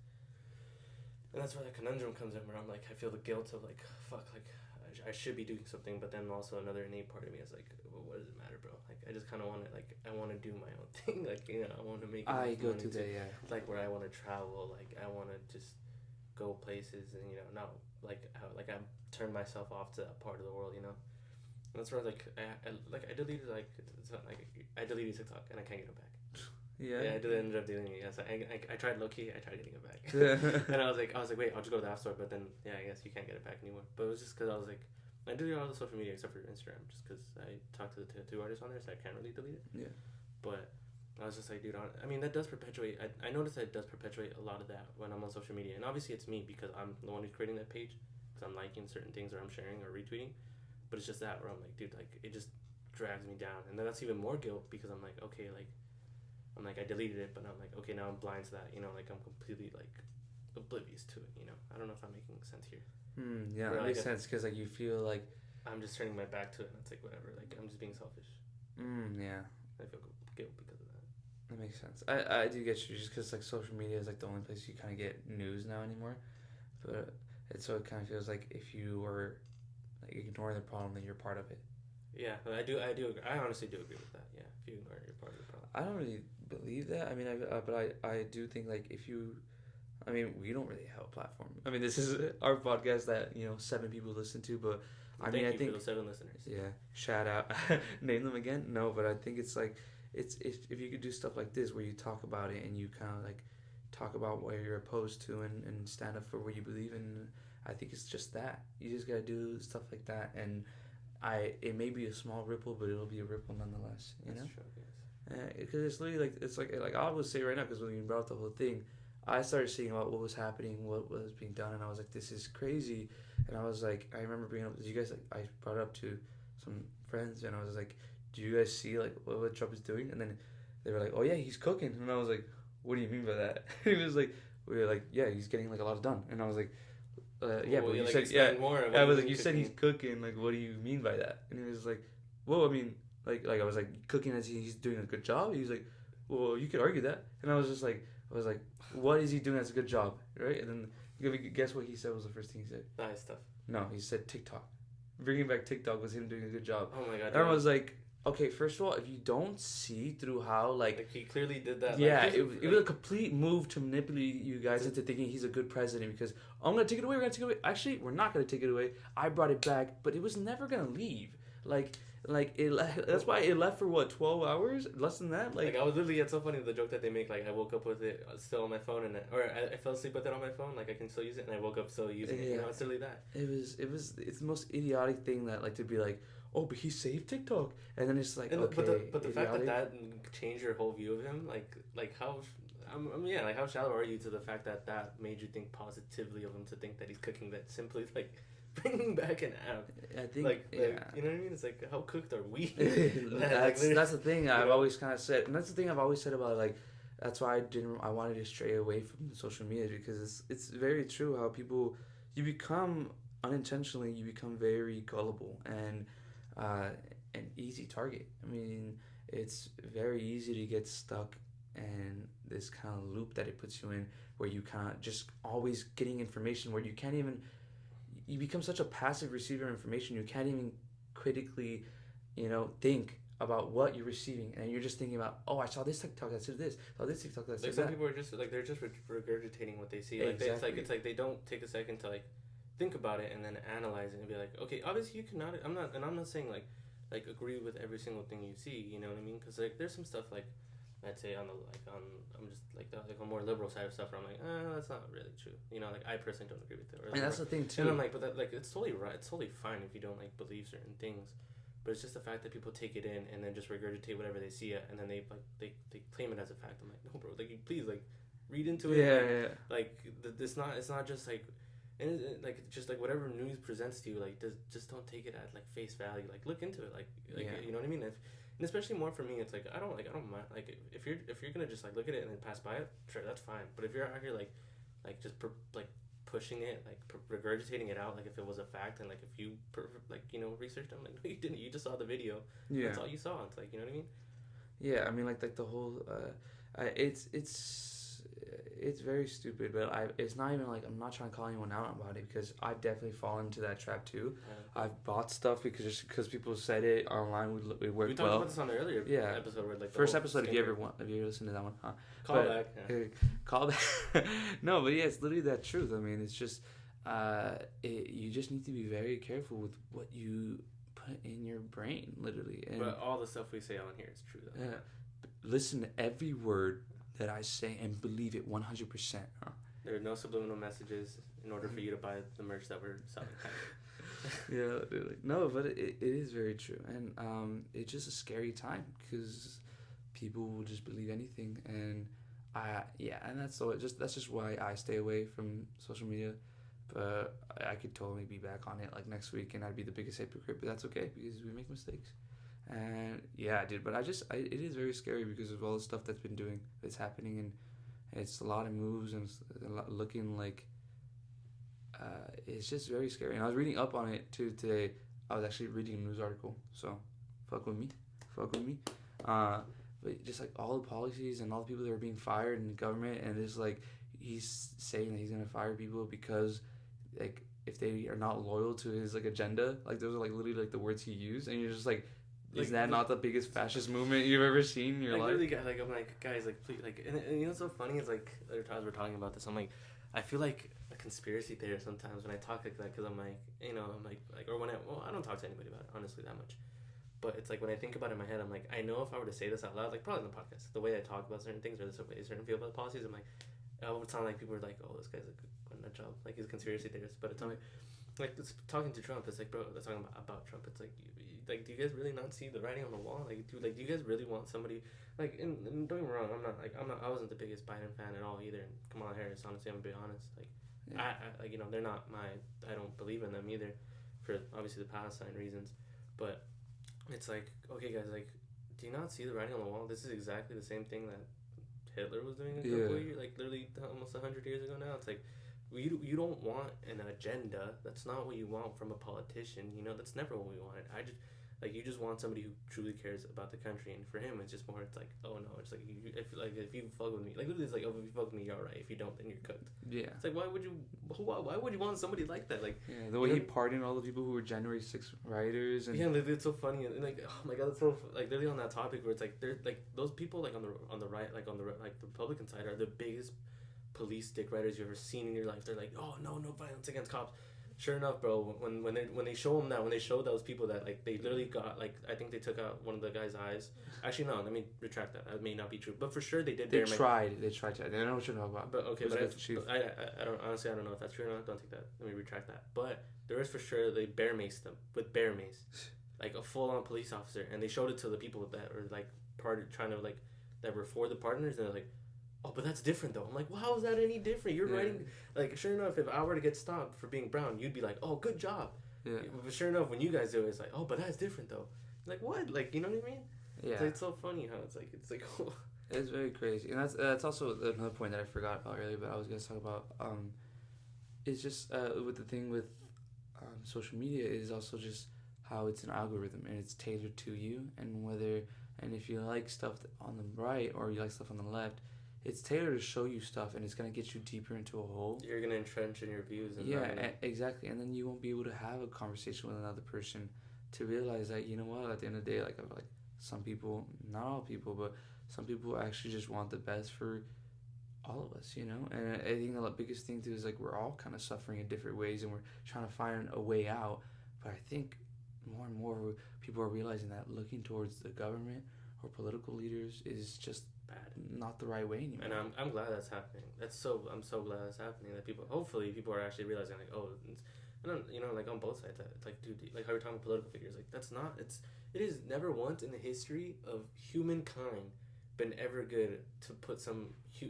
and that's where that conundrum comes in, where I'm like, I feel the guilt of like, fuck, like I should be doing something, but then also another innate part of me is like, well, what does it matter, bro? Like I just kind of want to I want to do my own thing, like I want to make. I go to the like where I want to travel, like I want to just go places and not like I turn myself off to that part of the world, and that's where I deleted I deleted TikTok and I can't get it back. I ended up deleting it. Yes, I tried low key. I tried getting it back, and I was like, wait, I'll just go to the app store. But then I guess you can't get it back anymore. But it was just because I was like, I deleted all the social media except for Instagram, just because I talked to the tattoo artist on there, so I can't really delete it. Yeah. But I was just like, dude, I mean, that does perpetuate. I noticed that it does perpetuate a lot of that when I'm on social media. And obviously it's me because I'm the one who's creating that page, because I'm liking certain things or I'm sharing or retweeting. But it's just that where I'm like, dude, like, it just drags me down. And then that's even more guilt because I'm like, okay, like, I deleted it, but I'm like, okay, now I'm blind to that, like, I'm completely, like, oblivious to it, I don't know if I'm making sense here. Yeah, that makes sense, because, like, you feel like... I'm just turning my back to it, and it's like, whatever, like, I'm just being selfish. Yeah. I feel guilt because of that. That makes sense. I do get you just because like social media is like the only place you kind of get news now anymore, but it kind of feels like if you were like ignoring the problem, then you're part of it. Yeah, I do. I honestly do agree with that. Yeah, if you ignore it, you're part of the problem. I don't really believe that. I mean, I do think like if you, I mean, we don't really have a platform. I mean, this is our podcast that 7 people listen to, but I Thank mean, I you think for those 7 listeners. yeah, shout out, name them again. No, but I think it's like it's if you could do stuff like this where you talk about it and you kind of like talk about what you're opposed to and stand up for what you believe in. I think it's just that you just gotta do stuff like that, and it may be a small ripple, but it'll be a ripple nonetheless. That's true. Yes. Because it's literally like I would say right now, because when you brought up the whole thing, I started seeing about what was happening, what was being done, and I was like, this is crazy. And I was like, I remember bringing up, you guys like I brought it up to some friends, and I was like, do you guys see like what Trump is doing? And then they were like, oh yeah, he's cooking, and I was like, what do you mean by that? And he was like, we were like, yeah, he's getting like a lot done, and I was like. Yeah, but you like, said yeah. More I was like, you said he's cooking. Like, what do you mean by that? And he was like, well, I mean, like I was like, cooking as he's doing a good job. He was like, well, you could argue that. And I was just like, what is he doing as a good job, right? And then guess what he said was the first thing he said? Nice stuff. No, he said TikTok. Bringing back TikTok was him doing a good job. Oh my god. And I was like, okay, first of all, if you don't see through how like he clearly did that. Yeah, like, it was a complete move to manipulate you guys into thinking he's a good president because I'm gonna take it away. We're gonna take it away. Actually, we're not gonna take it away. I brought it back, but it was never gonna leave. Like that's why it left for what 12 hours, less than that. Like I was literally, it's so funny the joke that they make. Like I woke up with it still on my phone, or I fell asleep with it on my phone. Like I can still use it, and I woke up still using it. It's literally that. It's the most idiotic thing that like to be like, oh, but he saved TikTok, and then it's like, and okay, but the fact that changed your whole view of him, like how, like how shallow are you to the fact that made you think positively of him, to think that he's cooking, that simply like bringing back an app. I think like you know what I mean? It's like, how cooked are we? that's the thing I've always kind of said, and that's the thing I've always said about like. That's why I wanted to stray away from social media, because it's very true how people, you become unintentionally, you become very gullible and an easy target. I mean, it's very easy to get stuck in this kind of loop that it puts you in, where you kind of just always getting information where you can't even, you become such a passive receiver of information, you can't even critically, think about what you're receiving, and you're just thinking about, oh, I saw this TikTok that said this, oh, this TikTok that said some that. people are just like, they're just regurgitating what they see. Like Exactly. it's like they don't take a second to like think about it and then analyze it and be like, okay, obviously you cannot. I'm not saying like agree with every single thing you see. You know what I mean? Because like there's some stuff like, I'd say I'm just like the more liberal side of stuff where I'm like, that's not really true. Like I personally don't agree with it. And that's the thing too. And I'm like, but that, like it's totally right. It's totally fine if you don't like believe certain things. But it's just the fact that people take it in and then just regurgitate whatever they see it, and then they claim it as a fact. I'm like, no, bro. Like, please, like, read into it. Yeah. Like, it's not just like, and like just like whatever news presents to you, like, just don't take it at like face value. Like, look into it. Like you know what I mean? And especially more for me, it's like I don't mind. Like, if you're gonna just like look at it and then pass by it, sure, that's fine. But if you're out here like just pushing it, like regurgitating it out like if it was a fact, and like if you researched them, like no, you didn't, you just saw the video. That's all you saw. It's like, you know what I mean? Yeah, I mean like the whole it's very stupid, but it's not even like I'm not trying to call anyone out about it, because I've definitely fallen into that trap too. I've bought stuff because people said it online would work well. We talked about this on the earlier episode where like first episode, if you ever listened to that one, huh? Call back. No, but yeah, it's literally that truth. I mean, it's just you just need to be very careful with what you put in your brain, literally. And but all the stuff we say on here is true though. Yeah, listen to every word that I say and believe it 100%. Huh? There are no subliminal messages in order for you to buy the merch that we're selling. Yeah, literally. No, but it is very true, and it's just a scary time because people will just believe anything, and and that's just why I stay away from social media. But I could totally be back on it like next week, and I'd be the biggest hypocrite. But that's okay, because we make mistakes. And yeah, dude, but it is very scary because of all the stuff that's happening, and it's a lot of moves, and it's a lot looking like it's just very scary. And I was reading up on it too today. I was actually reading a news article, so fuck with me. but just like all the policies and all the people that are being fired in the government, and it's like he's saying that he's gonna fire people because like if they are not loyal to his like agenda, like those are like literally like the words he used, and you're just like, is that not the biggest fascist movement you've ever seen in your life? Literally, like I'm like, guys, like please, like, and you know what's so funny is like other times we're talking about this, I'm like, I feel like a conspiracy theorist sometimes when I talk like that, because I'm like, you know, I'm like, or when I don't talk to anybody about it honestly that much, but it's like when I think about it in my head, I'm like, I know if I were to say this out loud, like probably in the podcast, the way I talk about certain things or the way certain feel about policies, I'm like, it would sound like people are like, oh, this guy's like a nut job, like he's a conspiracy theorist, but it's like it's talking to Trump, it's like, bro, they're talking about Trump, it's like, like, do you guys really not see the writing on the wall? Like, do you guys really want somebody like? And don't get me wrong, I wasn't the biggest Biden fan at all either. And Kamala Harris, honestly, I'm gonna be honest. Like, yeah. I like, you know, they're not I don't believe in them either, for obviously the Palestine reasons. But it's like, okay, guys, like, do you not see the writing on the wall? This is exactly the same thing that Hitler was doing a couple of years, like literally almost 100 years ago now. It's like, you don't want an agenda. That's not what you want from a politician. You know, that's never what we wanted. You just want somebody who truly cares about the country. And for him, it's just more, it's like, oh no, it's like, if you fuck with me, like literally, it's like, oh, if you fuck with me, you're alright. If you don't, then you're cooked. Yeah. It's like, why would you want somebody like that? Like, yeah, the way he pardoned all the people who were January 6th rioters. And yeah, like, it's so funny, and like, oh my god, it's so like literally on that topic where it's like they're like those people like on the right, like on the like the Republican side are the biggest police dick riders you've ever seen in your life. They're like, oh no violence against cops. Sure enough, bro, when they show them that, when they show those people that, like, they literally got, like, I think they took out one of the guy's eyes. Actually, no, let me retract that. That may not be true, but for sure they did. They tried to. I don't know what you're talking about. But okay, but I don't honestly, I don't know if that's true or not. Don't take that. Let me retract that. But there is for sure they bear maced them with bear mace, like a full on police officer, and they showed it to the people that were like trying to like that were for the partners, and they're like, oh, but that's different though. I'm like, well, how is that any different? You're writing, like, sure enough, if I were to get stopped for being brown, you'd be like, oh, good job. Yeah. But sure enough, when you guys do it, it's like, oh, but that's different though. Like, what? Like, you know what I mean? Yeah. It's so funny how it's like, oh. It's very crazy. And that's also another point that I forgot about earlier, but I was going to talk about, it's just, with the thing with social media is also just how it's an algorithm and it's tailored to you, and if you like stuff on the right or you like stuff on the left, it's tailored to show you stuff, and it's going to get you deeper into a hole. You're going to entrench in your views. And exactly. And then you won't be able to have a conversation with another person to realize that, you know what, at the end of the day, like some people, not all people, but some people actually just want the best for all of us, you know? And I think the biggest thing, too, is, like, we're all kind of suffering in different ways, and we're trying to find a way out. But I think more and more people are realizing that looking towards the government or political leaders is just not the right way anymore. And I'm glad that's happening. I'm so glad that's happening, that hopefully people are actually realizing, like, oh, and you know, like, on both sides, that it's like, dude, like how you're talking political figures, like, it is never once in the history of humankind been ever good to put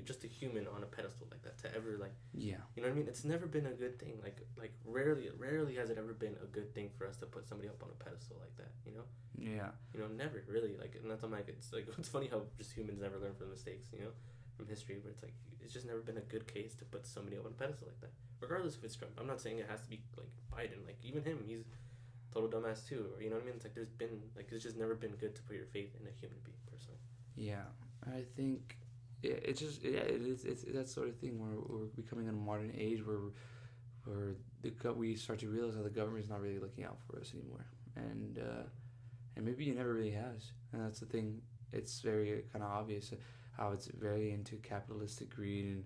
just a human on a pedestal like that, to ever, like, you know what I mean? It's never been a good thing. Like rarely has it ever been a good thing for us to put somebody up on a pedestal like that, you know? Yeah. You know, never really. Like, and that's, I'm like, it's funny how just humans never learn from mistakes, you know, from history, where it's like, it's just never been a good case to put somebody up on a pedestal like that, regardless if it's Trump. I'm not saying it has to be like Biden. Like, even him, he's total dumbass too, or, you know what I mean? It's like, it's just never been good to put your faith in a human being, personally. Yeah, I think it's that sort of thing where we're becoming in a modern age where we start to realize that the government is not really looking out for us anymore, and maybe it never really has, and that's the thing. It's very kind of obvious how it's very into capitalistic greed,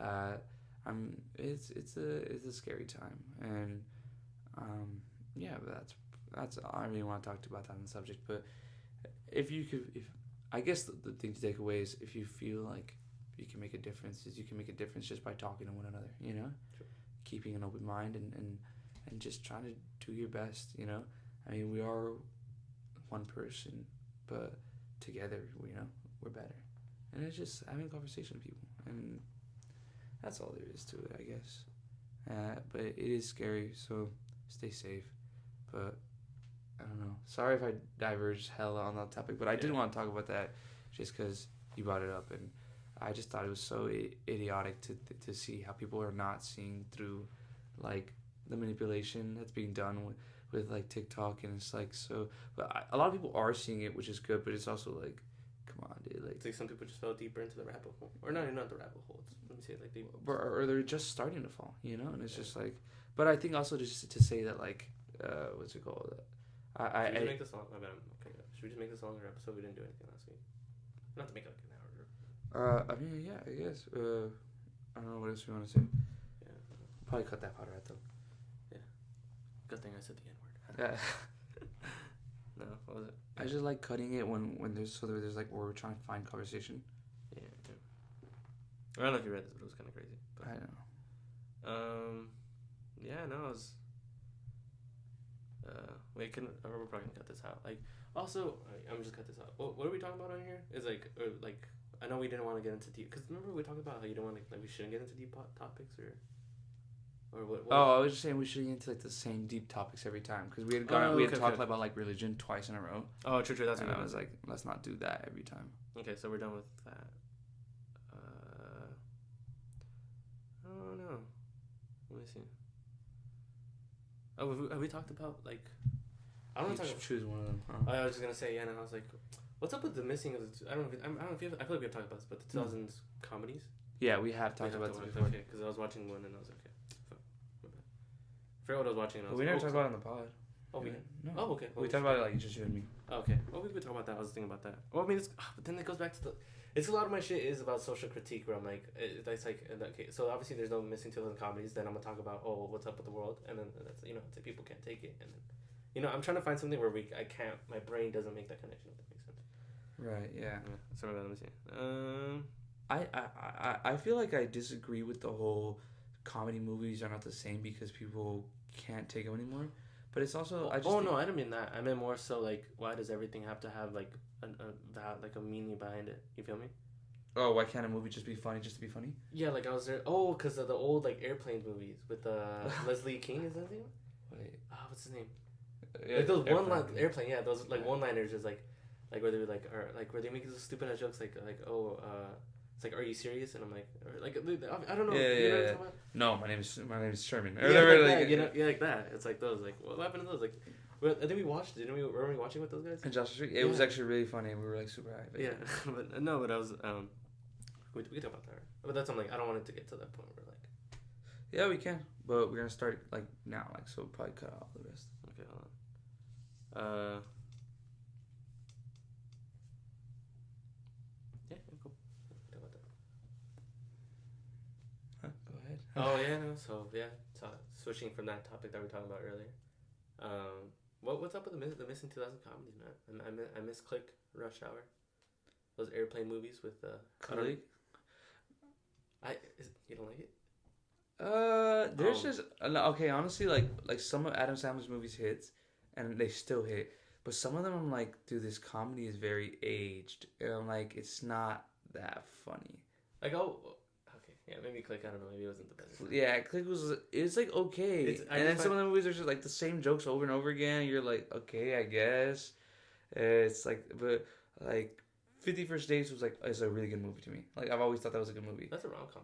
and it's a scary time, and but that's I don't really want to talk about that on the subject, but if I guess the thing to take away is, if you feel like you can make a difference, you can make a difference just by talking to one another, you know? Sure. Keeping an open mind and just trying to do your best, you know? I mean, we are one person, but together, you know, we're better. And it's just having a conversation with people, and that's all there is to it, I guess. But it is scary, so stay safe. But I don't know. Sorry if I diverged hella on that topic, but I did want to talk about that just because you brought it up, and I just thought it was so idiotic to see how people are not seeing through, like, the manipulation that's being done with like TikTok, and it's like, so. But a lot of people are seeing it, which is good, but it's also like, come on, dude. Like, It's like some people just fell deeper into the rabbit hole, or not the rabbit hole. Let me say it like they. or they're just starting to fall, you know. And it's just like, but I think also just to say that like, what's it called? Should we just make this long? My bad. Okay. Should we just make this a longer episode? We didn't do anything last week. Not to make it like an hour. I mean, yeah, I guess. I don't know what else we want to say. Yeah. Probably cut that part out though. Good thing I said the N word. Yeah. No, what was it? I just like cutting it when there's like where we're trying to find conversation. Yeah. I don't know if you read this, but it was kind of crazy. But, I don't know. Yeah, no, it was. We're probably gonna cut this out. Like, also, I'm just cut this out. What are we talking about on here? Is like, I know we didn't want to get into deep, because remember we talked about how you don't want to, like, we shouldn't get into deep topics, or what? Oh, I was just saying we should get into like the same deep topics every time because we had talked about like religion twice in a row. Oh, true. That's and what I was like, let's not do that every time. Okay, so we're done with that. Oh no, let me see. Oh, have we talked about like? I don't want to talk. Choose one of them. I was just gonna say, yeah, and I was like, what's up with the missing of the? I don't know if I feel like we have talked about this, but the 2000s comedies. Yeah, we have talked about this before. Okay, because I was watching one and I was like, okay. I forgot what I was watching. And I was we never talked about it on the pod. Oh, we no. Oh, okay. We talked about it like just you and me. Okay. Well, we could talk about that. I was thinking about that. Well, I mean, but then it goes back to the. It's a lot of my shit is about social critique where I'm like, it's like, okay, so obviously there's no missing 2000 comedies. Then I'm gonna talk about what's up with the world, and then that's it's like people can't take it, and then I'm trying to find something where my brain doesn't make that connection. If that makes sense. Right. Yeah. Sorry, let me see. I feel like I disagree with the whole comedy movies are not the same because people can't take them anymore. But it's also I didn't mean that. I meant more so like, why does everything have to have like a meaning behind it? You feel me? Oh, why can't a movie just be funny just to be funny? Yeah, like I was there. Oh, because of the old like airplane movies with Leslie King. Is that his name? Wait. What's his name? Yeah, like those airplane. Yeah, those like one-liners just like where they were like, or like where they make those stupid ass jokes like it's like, are you serious? And I'm like, or like I don't know. Yeah, you know what I'm talking about? No, my name is Sherman. Yeah, like that, like that. It's like those. Like, what happened to those? Like, I think we watched. Didn't we? Were we watching with those guys? And Joshua Street. It was actually really funny. We were like super hyped. Yeah, but I was we can talk about that. But that's I'm like, I don't want it to get to that point where like. Yeah, we can, but we're gonna start like now, like so we'll probably cut out the rest. Okay, hold on. Yeah, cool. Talk about that. Huh? Go ahead. Oh yeah, no. So yeah, switching from that topic that we were talking about earlier. What's up with the missing 2000 comedies, man? I miss Click, Rush Hour, those airplane movies with Colleague. You don't like it? There's just okay. Honestly, like some of Adam Sandler's movies hits, and they still hit. But some of them, I'm like, dude, this comedy is very aged, and I'm like, it's not that funny. Like, okay, yeah, maybe Click. I don't know, maybe it wasn't the best. Yeah, Click it's like okay, and then some of the movies are just like the same jokes over and over again. And you're like, okay, I guess. It's like, but like 50 First Dates is a really good movie to me. Like I've always thought that was a good movie. That's a rom-com.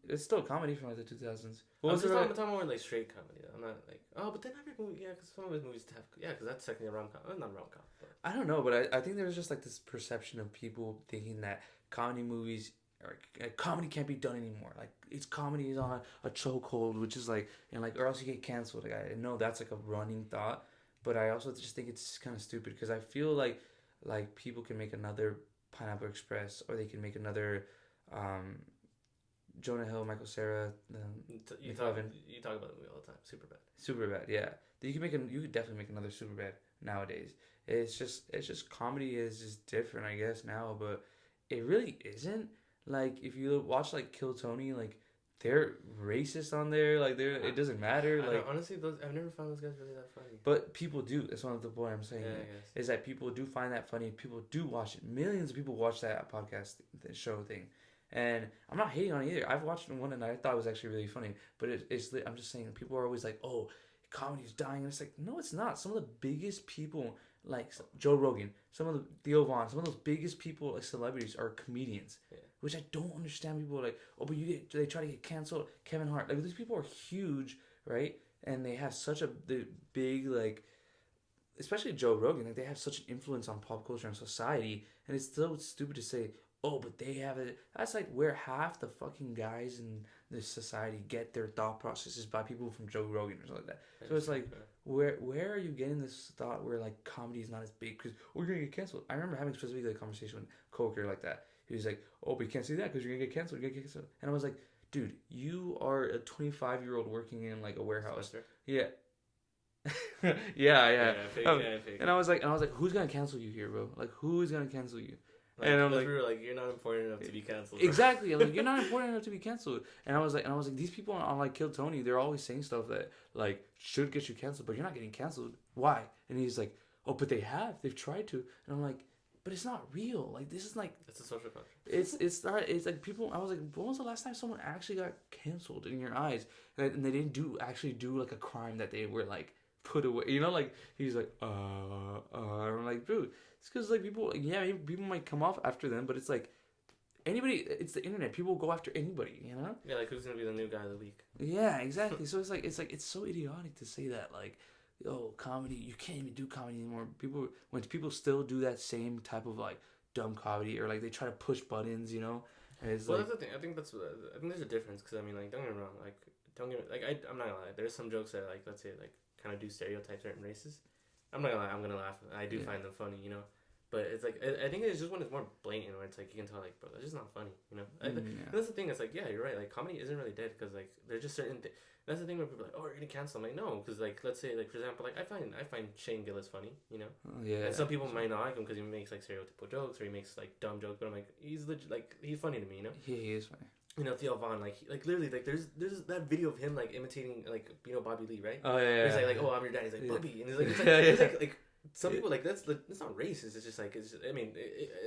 It's still a comedy from like the 2000s. I'm talking more like straight comedy. I'm not like, but then every movie, yeah, because some of his movies have, because that's technically a rom-com. Not rom-com. But. I don't know, but I think there's just like this perception of people thinking that comedy movies or comedy can't be done anymore. Like comedy is on a chokehold, which is like, and like, or else you get canceled. Like I know that's like a running thought, but I also just think it's kind of stupid because I feel like people can make another Pineapple Express or they can make another. Jonah Hill, Michael Cera, you talk about the movie all the time. Superbad, yeah. You could definitely make another Superbad nowadays. It's just comedy is just different, I guess now, but it really isn't. Like if you watch like Kill Tony, like they're racist on there, like it doesn't matter. Like honestly, I've never found those guys really that funny. But people do. That's one of the point I'm saying. Yeah, is that people do find that funny. People do watch it. Millions of people watch that podcast, the show thing. And I'm not hating on it either. I've watched one and I thought it was actually really funny. But I'm just saying, people are always like, oh, comedy's dying. And it's like, no, it's not. Some of the biggest people, like Joe Rogan, some of the Theo Von, some of those biggest people, like celebrities, are comedians. Yeah. Which I don't understand. People are like, oh, but they try to get canceled. Kevin Hart. Like, these people are huge, right? And they have such a big, like, especially Joe Rogan, like they have such an influence on pop culture and society, and it's so stupid to say, oh, but they have it. That's like where half the fucking guys in this society get their thought processes by people from Joe Rogan or something like that. So it's like, where are you getting this thought where like comedy is not as big because we're gonna get canceled? I remember having specifically a conversation with a coworker like that. He was like, oh, but you can't say that because you're gonna get canceled. You're gonna get canceled. And I was like, dude, you are a 25-year-old working in like a warehouse. Semester? Yeah. yeah. I figured. And I was like, who's gonna cancel you here, bro? Like, who is gonna cancel you? Like, and I'm like, we were like, you're not important enough to be canceled. Bro. Exactly. I'm like, you're not important enough to be canceled. And I was like, these people on like Kill Tony, they're always saying stuff that like should get you canceled, but you're not getting canceled. Why? And he's like, oh, but they've tried to. And I'm like, but it's not real. Like this is like, it's a social contract. It's like people. I was like, when was the last time someone actually got canceled in your eyes, and they didn't actually do like a crime that they were like put away? You know, like he's like, I'm like, dude, it's because like people, people might come off after them, but it's like anybody. It's the internet. People go after anybody. You know? Yeah, like who's gonna be the new guy of the week? Yeah, exactly. So it's so idiotic to say that like. Oh, comedy! You can't even do comedy anymore. When people still do that same type of like dumb comedy, or like they try to push buttons, you know. And it's that's the thing. I think there's a difference because I mean, like, don't get me wrong. I'm not gonna lie. There's some jokes that like, let's say, like, kind of do stereotype certain races. I'm not gonna lie. I'm gonna laugh. I do find them funny, you know. But it's like I think it's just when it's more blatant, where it's like you can tell, like, bro, that's just not funny, you know. And that's the thing. It's like, yeah, you're right. Like, comedy isn't really dead because like there's just certain. That's the thing where people are like, oh, you're gonna cancel. I'm like, no, because like, let's say, like, for example, like I find Shane Gillis funny, you know. Yeah. And some people might not like him because he makes like stereotypical jokes or he makes like dumb jokes, but I'm like, he's legit, like he's funny to me, you know. Yeah, he is funny. You know, Theo Vaughn, like literally, like there's that video of him like imitating like Bobby Lee, right? Oh yeah. He's like, oh, I'm your dad. He's like, Bobby, and he's like, like some people like it's not racist. It's just like I mean,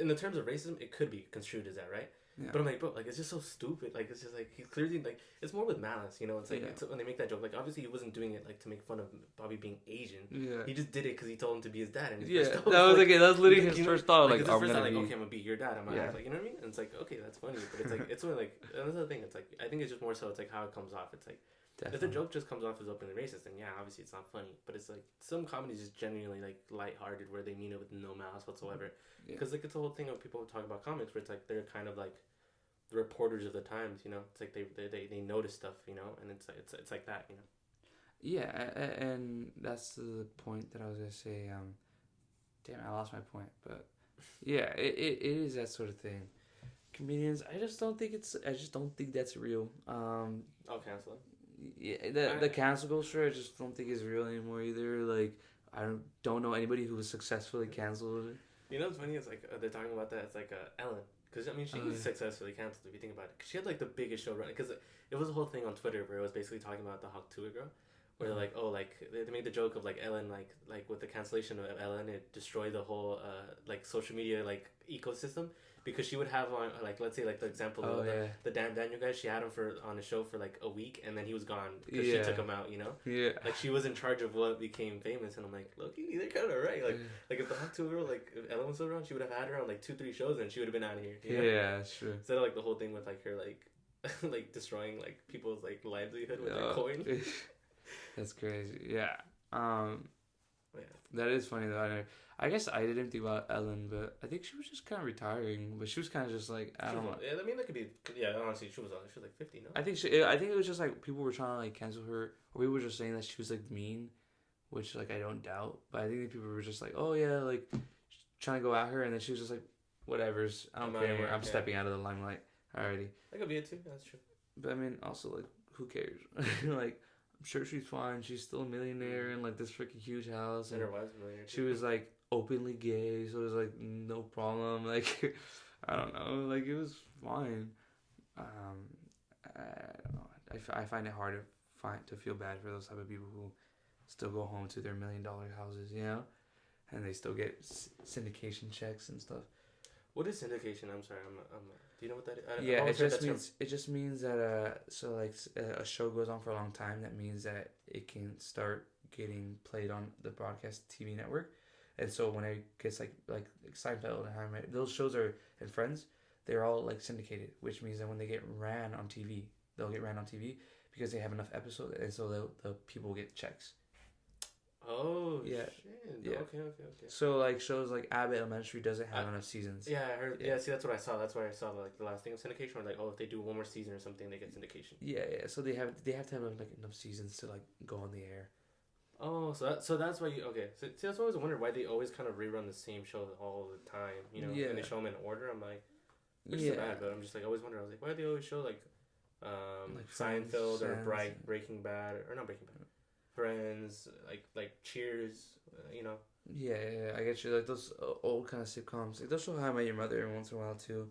in the terms of racism, it could be construed as that, right? Yeah. But I'm like, bro, like it's just so stupid. Like it's just like he clearly like it's more with malice, you know. It's like it's, when they make that joke, like obviously he wasn't doing it like to make fun of Bobby being Asian. Yeah. He just did it because he told him to be his dad. And his first that was literally his first thought. Like, I'm gonna okay, I'm gonna be your dad. I'm gonna act like, you know what I mean? And it's like, okay, that's funny, but it's like it's only like another thing. It's like I think it's just more so it's like how it comes off. It's like if the joke just comes off as openly racist, then yeah, obviously it's not funny. But it's like some comedies is genuinely like lighthearted where they mean it with no malice whatsoever. Because like it's the whole thing of people talk about comics where it's like they're kind of like the reporters of the times, you know. It's like they notice stuff, you know, and it's like that, you know. Yeah, and that's the point that I was gonna say. Damn, I lost my point, but yeah, it is that sort of thing. Comedians, I just don't think that's real. I'll cancel it. Yeah, the cancel culture, I just don't think is real anymore either. Like, I don't know anybody who was successfully canceled. You know what's funny? It's like they're talking about that. It's like Ellen. Because, I mean, she was successfully canceled if you think about it. Cause she had, like, the biggest show running. Because it was a whole thing on Twitter where it was basically talking about the Hawk Tuah girl. Where they're like, oh, like, they made the joke of, like, Ellen, like with the cancellation of Ellen, it destroyed the whole, like, social media, like, ecosystem. Because she would have on, like, let's say, like, the example of the Dan Daniel guy, she had him on the show for, like, a week, and then he was gone because she took him out, you know? Yeah. Like, she was in charge of what became famous, and I'm like, look, they're kind of right. Like, if the Hawk Tuah girl, like, if Ellen was still around, she would have had her on, like, 2-3 shows, and she would have been out of here. You know? Yeah, sure. Instead of, like, the whole thing with, like, her, like, like, destroying, like, people's, like, livelihood with their coin. That's crazy. Yeah. That is funny, though. I guess I didn't think about Ellen, but I think she was just kind of retiring. But she was kind of just like, I don't know. Yeah, I mean, that could be. Yeah, honestly, she was like 50, no? I think it was just like people were trying to like cancel her, or we were just saying that she was like mean, which like I don't doubt. But I think people were just like, oh yeah, like trying to go at her, and then she was just like, whatever's, I don't care. I'm stepping out of the limelight already. That could be it too. That's true. But I mean, also like, who cares? Like, I'm sure she's fine. She's still a millionaire in like this freaking huge house, and her wife's a millionaire. She was like openly gay, so it was like no problem. Like, I don't know, like it was fine. I don't know. I find it hard to feel bad for those type of people who still go home to their $1 million houses, you know, and they still get syndication checks and stuff. What is syndication? I'm sorry, do you know what that is? It just means that so like a show goes on for a long time. That means that it can start getting played on the broadcast TV network. And so when it gets like Seinfeld and How I Met, those shows and Friends, they're all like syndicated, which means that when they get ran on TV, they'll get ran on TV because they have enough episodes, and so the people get checks. Oh Yeah. shit. Yeah. Okay. So like shows like Abbott Elementary doesn't have enough seasons. Yeah, I heard. Yeah. Yeah, see, that's what I saw. That's why I saw like the last thing of syndication. Or like, oh, if they do one more season or something, they get syndication. Yeah. So they have to have like enough seasons to like go on the air. Oh, so that's why you okay. So see, that's why I always wondered why they always kind of rerun the same show all the time. You know, Yeah. and they show them in order. I'm like, which Yeah. is bad, but I'm just like I always wonder. I was like, why do they always show like Friends, Seinfeld or Friends. Breaking Bad or not Breaking Bad, Friends, like Cheers. You know. Yeah, I get you. Like those old kind of sitcoms. Like they'll show How I Met Your Mother every once in a while too,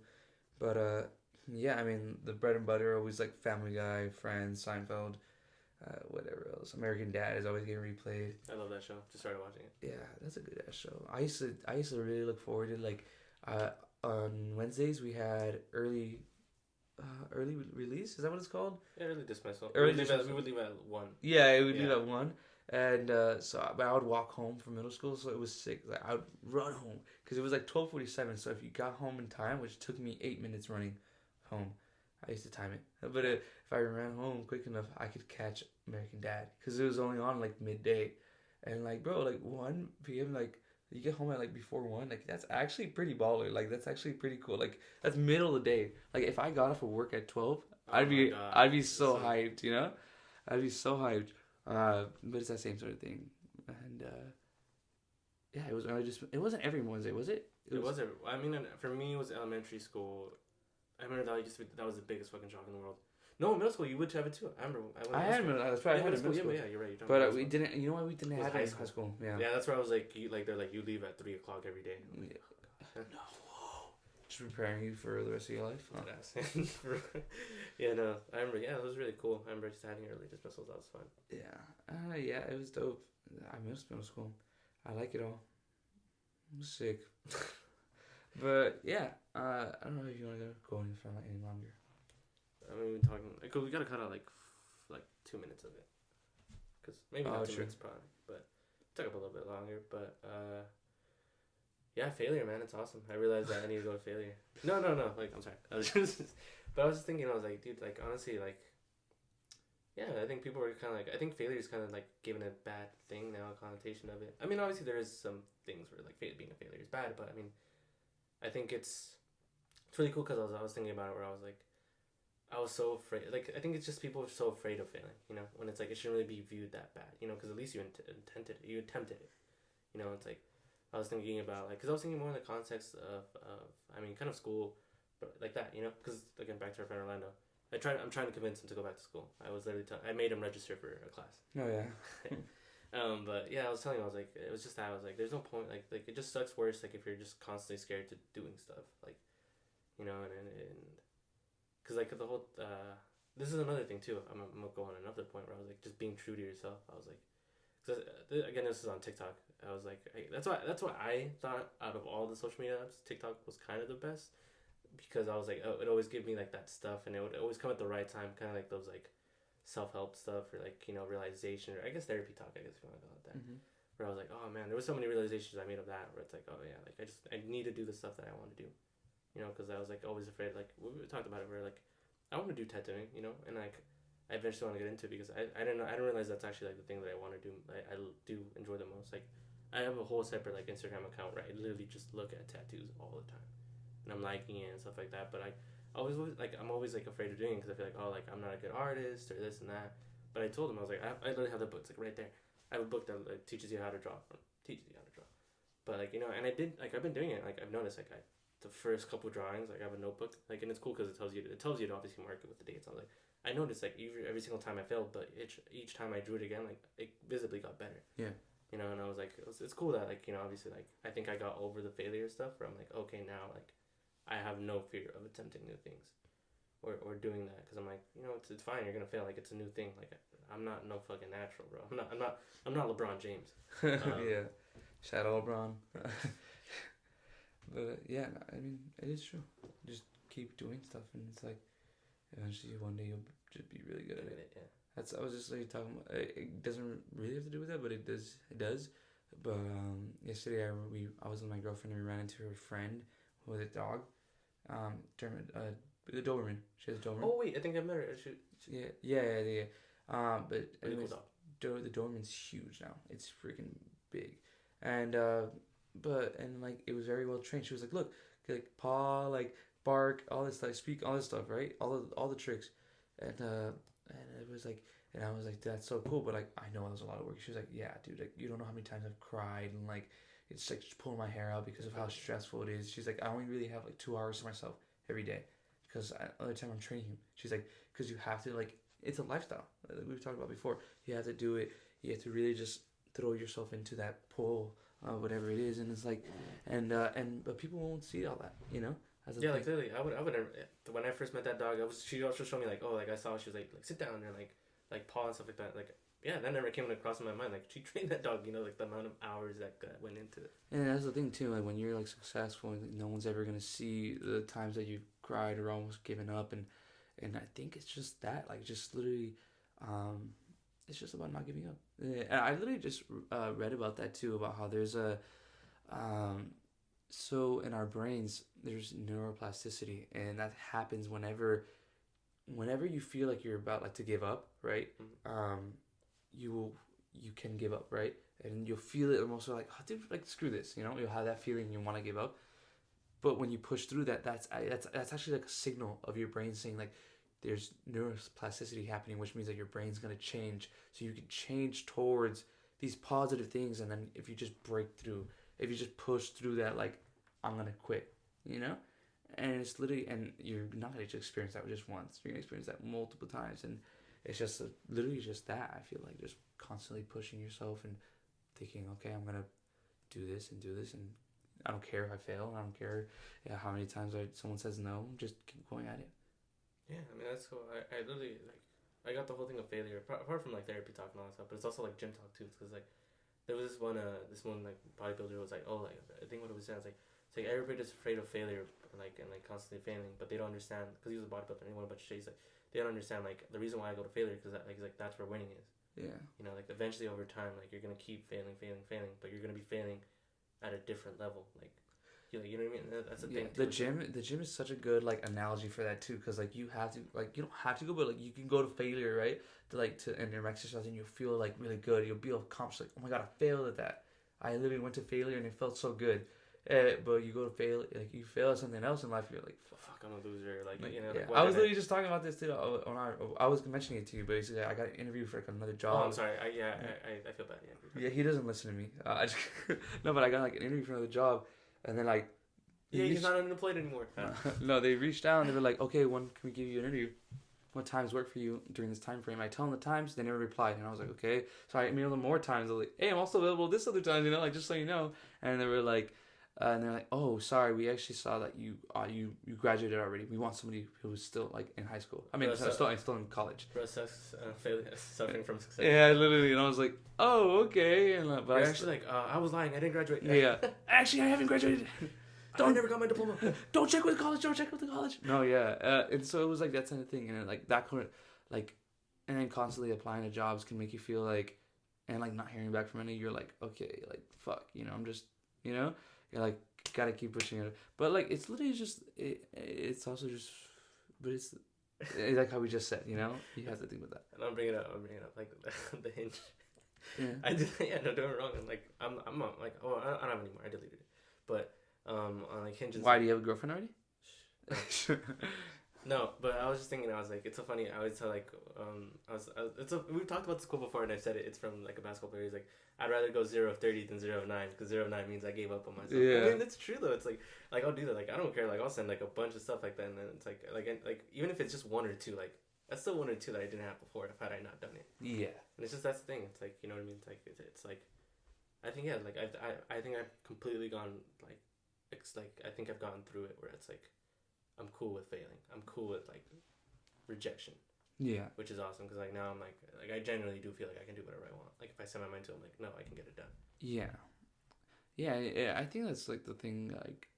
but yeah. I mean, the bread and butter are always like Family Guy, Friends, Seinfeld, whatever else. American Dad is always getting replayed. I love that show. Just started watching it. Yeah, that's a good ass show. I used to really look forward to like, on Wednesdays we had early release. Is that what it's called? Yeah, early dismissal. Early we dismissal. would leave at 1. Yeah, it would do Yeah. that one. And but I would walk home from middle school, so it was sick. Like I would run home because it was like 12:47. So if you got home in time, which took me 8 minutes running home, I used to time it. But if I ran home quick enough, I could catch American Dad because it was only on like midday, and like bro, like 1 p.m. like you get home at like before 1. Like that's actually pretty baller. Like that's actually pretty cool. Like that's middle of the day. Like if I got off of work at 12, I'd be so hyped. You know, I'd be so hyped. But it's that same sort of thing, and yeah, it was early. Just it wasn't every Wednesday, was it? It was. I mean, for me, it was elementary school. I remember that was the biggest fucking shock in the world. No, middle school you would have it too. I remember. I had middle. That's right. I had middle school. Yeah, you're right. But we didn't. You know why we didn't have it in high school? Yeah. Yeah, that's where I was like, they're like, you leave at 3:00 every day. No. Just preparing you for the rest of your life. Huh? Yeah, no, I remember. Yeah, it was really cool. I remember just having early dismissals. That was fun. Yeah. Yeah, it was dope. I miss middle school. I like it all. I'm sick. But yeah, I don't know if you want to go on for any longer. I mean, we've been talking. Cause we gotta cut out like 2 minutes of it. Cause maybe not 2 minutes probably, but took up a little bit longer. But yeah, failure, man, it's awesome. I realized that I need to go to failure. No. Like I'm sorry. I was just thinking. I was like, dude, like honestly, like. Yeah, I think people are kind of like. I think failure is kind of like given a bad thing now, a connotation of it. I mean, obviously there is some things where like being a failure is bad, but I mean, I think it's really cool because I was thinking about it where I was like, I was so afraid. Like I think it's just people are so afraid of failing, you know, when it's like it shouldn't really be viewed that bad, you know, because at least you attempted it, you know. It's like I was thinking about like because I was thinking more in the context of I mean kind of school, but like that, you know, because again back to our friend Orlando. I'm trying to convince him to go back to school. I was literally I made him register for a class. Oh yeah. But yeah, I was telling him, I was like, it was just that I was like, there's no point. Like it just sucks worse. Like if you're just constantly scared to doing stuff, like, you know, and because like the whole this is another thing too. I'm gonna go on another point where I was like, just being true to yourself. I was like, cause again, this is on TikTok. I was like, that's why I thought out of all the social media apps, TikTok was kind of the best. Because I was like, oh, it always give me like that stuff, and it would always come at the right time, kind of like those like self-help stuff or like, you know, realization, or I guess therapy talk, I guess if you want to call it that. Mm-hmm. Where I was like, oh man, there was so many realizations I made of that, where it's like, oh yeah, like I need to do the stuff that I want to do, you know, because I was like always afraid, like we talked about it, where like I want to do tattooing, you know, and like I eventually want to get into it because I didn't realize that's actually like the thing that I want to do. I do enjoy the most. Like I have a whole separate like Instagram account where I literally just look at tattoos all the time. And I'm liking it and stuff like that, but I'm always like afraid of doing it because I feel like, oh, like I'm not a good artist or this and that. But I told him, I was like, I literally have the books like right there. I have a book that like, teaches you how to draw. But like, you know, and I've been doing it. Like I've noticed like the first couple drawings, like I have a notebook, like, and it's cool because it tells you to obviously mark it with the dates. I was like, I noticed like every single time I failed, but each time I drew it again, like it visibly got better. Yeah. You know, and I was like, it's cool that like, you know, obviously like I think I got over the failure stuff where I'm like, okay, now like. I have no fear of attempting new things, or doing that because I'm like, you know, it's fine. You're gonna fail. Like it's a new thing. Like I'm not no fucking natural, bro. I'm not LeBron James. Yeah, Shadow LeBron. But yeah, I mean, it is true. Just keep doing stuff, and it's like eventually one day you'll just be really good at it. Yeah. I was just like talking about. It doesn't really have to do with that, but it does. It does. But yesterday I was with my girlfriend and we ran into her friend with a dog. The Doberman. She has a Doberman. Oh wait, I think I met her. Yeah. But anyways, the Doberman's huge now. It's freaking big, and like it was very well trained. She was like, look, like paw, like bark, all this stuff, speak, all this stuff, right? All the tricks, and it was like, and I was like, that's so cool, but like I know it was a lot of work. She was like, yeah, dude, like you don't know how many times I've cried and like it's like just pulling my hair out because of how stressful it is. She's like, I only really have like 2 hours to myself every day because other time I'm training him. She's like, because you have to like, it's a lifestyle like we've talked about before. You have to do it. You have to really just throw yourself into that pool, whatever it is, and it's like, but people won't see all that, you know. Yeah, like literally, I would never, when I first met that dog, she also showed me like, oh, like I saw she was like sit down and like paw and stuff like that, like yeah, that never came across my mind. Like she trained that dog, you know, like the amount of hours that went into it. And that's the thing too, like when you're like successful, like, no one's ever gonna see the times that you've cried or almost given up, and I think it's just that, like just literally, it's just about not giving up. And I literally just read about that too, about how there's a so in our brains there's neuroplasticity, and that happens whenever you feel like you're about like to give up, right? Mm-hmm. You can give up, right? And you'll feel it almost like, oh, dude, like screw this, you know. You'll have that feeling you want to give up, but when you push through that, that's actually like a signal of your brain saying like there's neuroplasticity happening, which means that your brain's gonna change, so you can change towards these positive things. And then if you just break through, if you just push through that, like I'm gonna quit, you know. And it's literally, and you're not gonna just experience that just once. You're gonna experience that multiple times, and it's just literally just that. I feel like just constantly pushing yourself and thinking, okay, I'm gonna do this, and I don't care if I fail. I don't care how many times someone says no. Just keep going at it. Yeah, I mean that's cool. I literally like I got the whole thing of failure apart from like therapy talk and all that stuff, but it's also like gym talk too, because like there was this one like bodybuilder was like, oh, like I think what it was saying was like, it's like everybody's afraid of failure and like constantly failing, but they don't understand, because he was a bodybuilder and he won a bunch of chase, like they don't understand like the reason why I go to failure, because like that's where winning is. Yeah. You know, like eventually over time, like you're gonna keep failing, but you're gonna be failing at a different level. Like you know what I mean? That's the thing. The gym is such a good like analogy for that too, because like you have to, like you don't have to go, but like you can go to failure, right? To and your exercise, and you'll feel like really good. You'll be accomplished. Like, oh my god, I failed at that. I literally went to failure and it felt so good. But you go to fail, like you fail at something else in life, you're like, fuck, I'm a loser. Like you know. Yeah. Like, I was literally just talking about this too. I was mentioning it to you, but basically I got an interview for like another job. Oh, I'm sorry. I feel bad. Yeah, he doesn't listen to me. No, but I got like an interview for another job, and then like. He's not unemployed anymore. No, they reached out and they were like, okay, when can we give you an interview? What times work for you during this time frame? I tell them the times, they never replied, and I was like, okay. So I emailed them more times. I was like, hey, I'm also available this other time, you know, like just so you know. And they were like, oh, sorry, we actually saw that you graduated already. We want somebody who was still like in high school. I mean, still in college. Suffering from success. Yeah, literally, and I was like, oh, okay. And but I actually like, I was lying. I didn't graduate. Yeah, actually, I haven't graduated. I never got my diploma. Don't check with the college. No, yeah. And so it was like that kind of thing, and like that kind of like, and then constantly applying to jobs can make you feel like, and like not hearing back from any, you're like, okay, like fuck, you know, I'm just, you know, you're like gotta keep pushing it. But like it's literally just it's also just, but it's like how we just said, you know, you have to think about that. And I'm bringing up like the Hinge. Yeah. I did. Yeah, no, don't get me wrong. I'm like I'm not like, oh, I don't have anymore. I deleted it, but. On like Hinge. Why, do you have a girlfriend already? No, but I was just thinking. I was like, it's so funny. I always tell like, we've talked about this quote before, and I've said it. It's from like a basketball player. He's like, I'd rather go 0 of 30 than 0 of 9, because 0 of 9 means I gave up on myself. Yeah. I mean, it's true though. It's like I'll do that. Like I don't care. Like I'll send like a bunch of stuff like that, and then it's like even if it's just 1 or 2, like that's still 1 or 2 that I didn't have before if I not done it. Yeah. And it's just that's the thing. It's like, you know what I mean. It's like I think like I think I've completely gone like. It's like I think I've gone through it where it's like I'm cool with failing. I'm cool with like rejection. Yeah. Which is awesome, because like now I'm like I genuinely do feel like I can do whatever I want. Like if I set my mind to it, I'm like, no, I can get it done. Yeah. Yeah, I think that's like the thing, like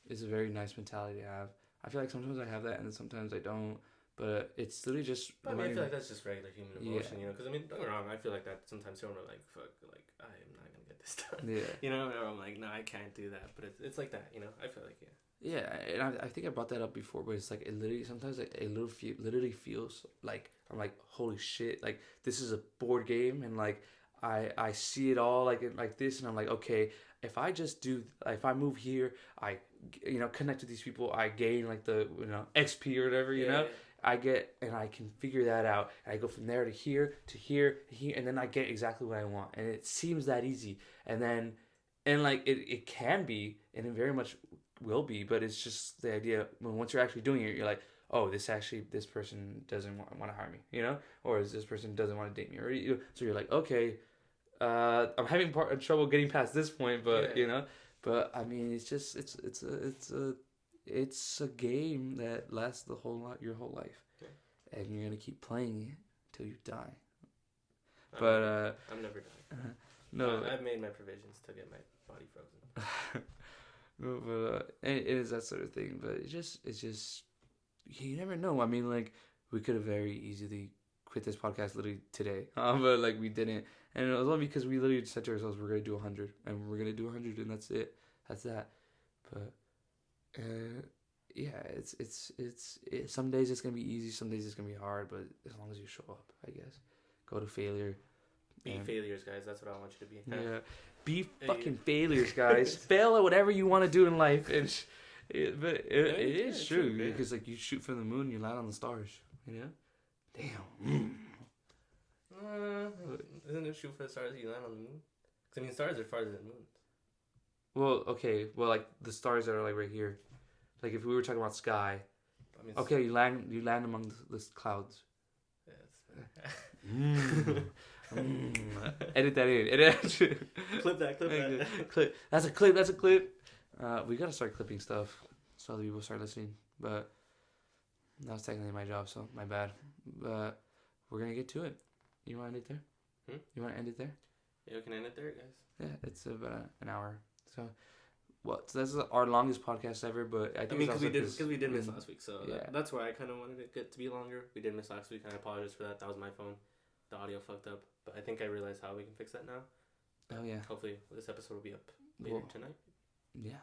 is a very nice mentality to have. I feel like sometimes I have that and then sometimes I don't, but it's literally just. But I mean, I feel like that's just regular human emotion, you know. Because I mean, don't get me wrong, I feel like that sometimes too. I'm like, fuck, like I am not gonna get this done. Yeah. You know, or I'm like, no, I can't do that. But it's like that, you know. I feel like Yeah, and I think I brought that up before, but it's like it literally sometimes like, it literally feels like I'm like holy shit, like this is a board game, and like I see it all like this, and I'm like okay, if I just do if I move here, I connect with these people, I gain like the XP or whatever, Yeah. I get and I can figure that out, and I go from there to here to here to here, and then I get exactly what I want, and it seems that easy, and then and like it can be, and it very much will be, but it's just the idea when once you're actually doing it, you're like, oh, this person doesn't want to hire me, or is this person doesn't want to date me, or so you're like, okay, I'm having trouble getting past this point, but Yeah. but I mean, it's just it's a game that lasts your whole life, Yeah. and you're gonna keep playing it till you die. I'm But never, I'm never dying. no, I've made my provisions to get my body frozen. no, but it is that sort of thing. But it's just you never know. I mean, like we could have very easily quit this podcast literally today, but like we didn't, and it was all because we literally said to ourselves we're gonna do 100, and we're gonna do 100, and that's it. That's that. But yeah, some days it's gonna be easy, some days it's gonna be hard, but as long as you show up, I guess. Go to failure. Be failures, guys. That's what I want you to be. Yeah, be fucking failures, guys. Fail at whatever you want to do in life, and it is true because like you shoot for the moon, you land on the stars. Damn. Isn't it shoot for the stars? You land on the moon. 'Cause, I mean, stars are farther than moons. Well, okay. Well, like the stars that are like right here. Like if we were talking about sky. I mean, Okay, you land among the clouds. Yeah, Edit that in. clip that. Clip. That's a clip. That's a clip. We gotta start clipping stuff so other people start listening. But that was technically my job, so my bad. But we're gonna get to it. You want to end it there? You want to end it there? Yeah, we can end it there, guys. Yeah, it's about an hour. So, so this is our longest podcast ever. But I think because we did miss last week, so yeah. that's why I kind of wanted it to be longer. We did miss last week, and I apologize for that. That was my phone. The audio fucked up, but I think I realized how we can fix that now. Oh yeah. Hopefully, this episode will be up later tonight. Yeah,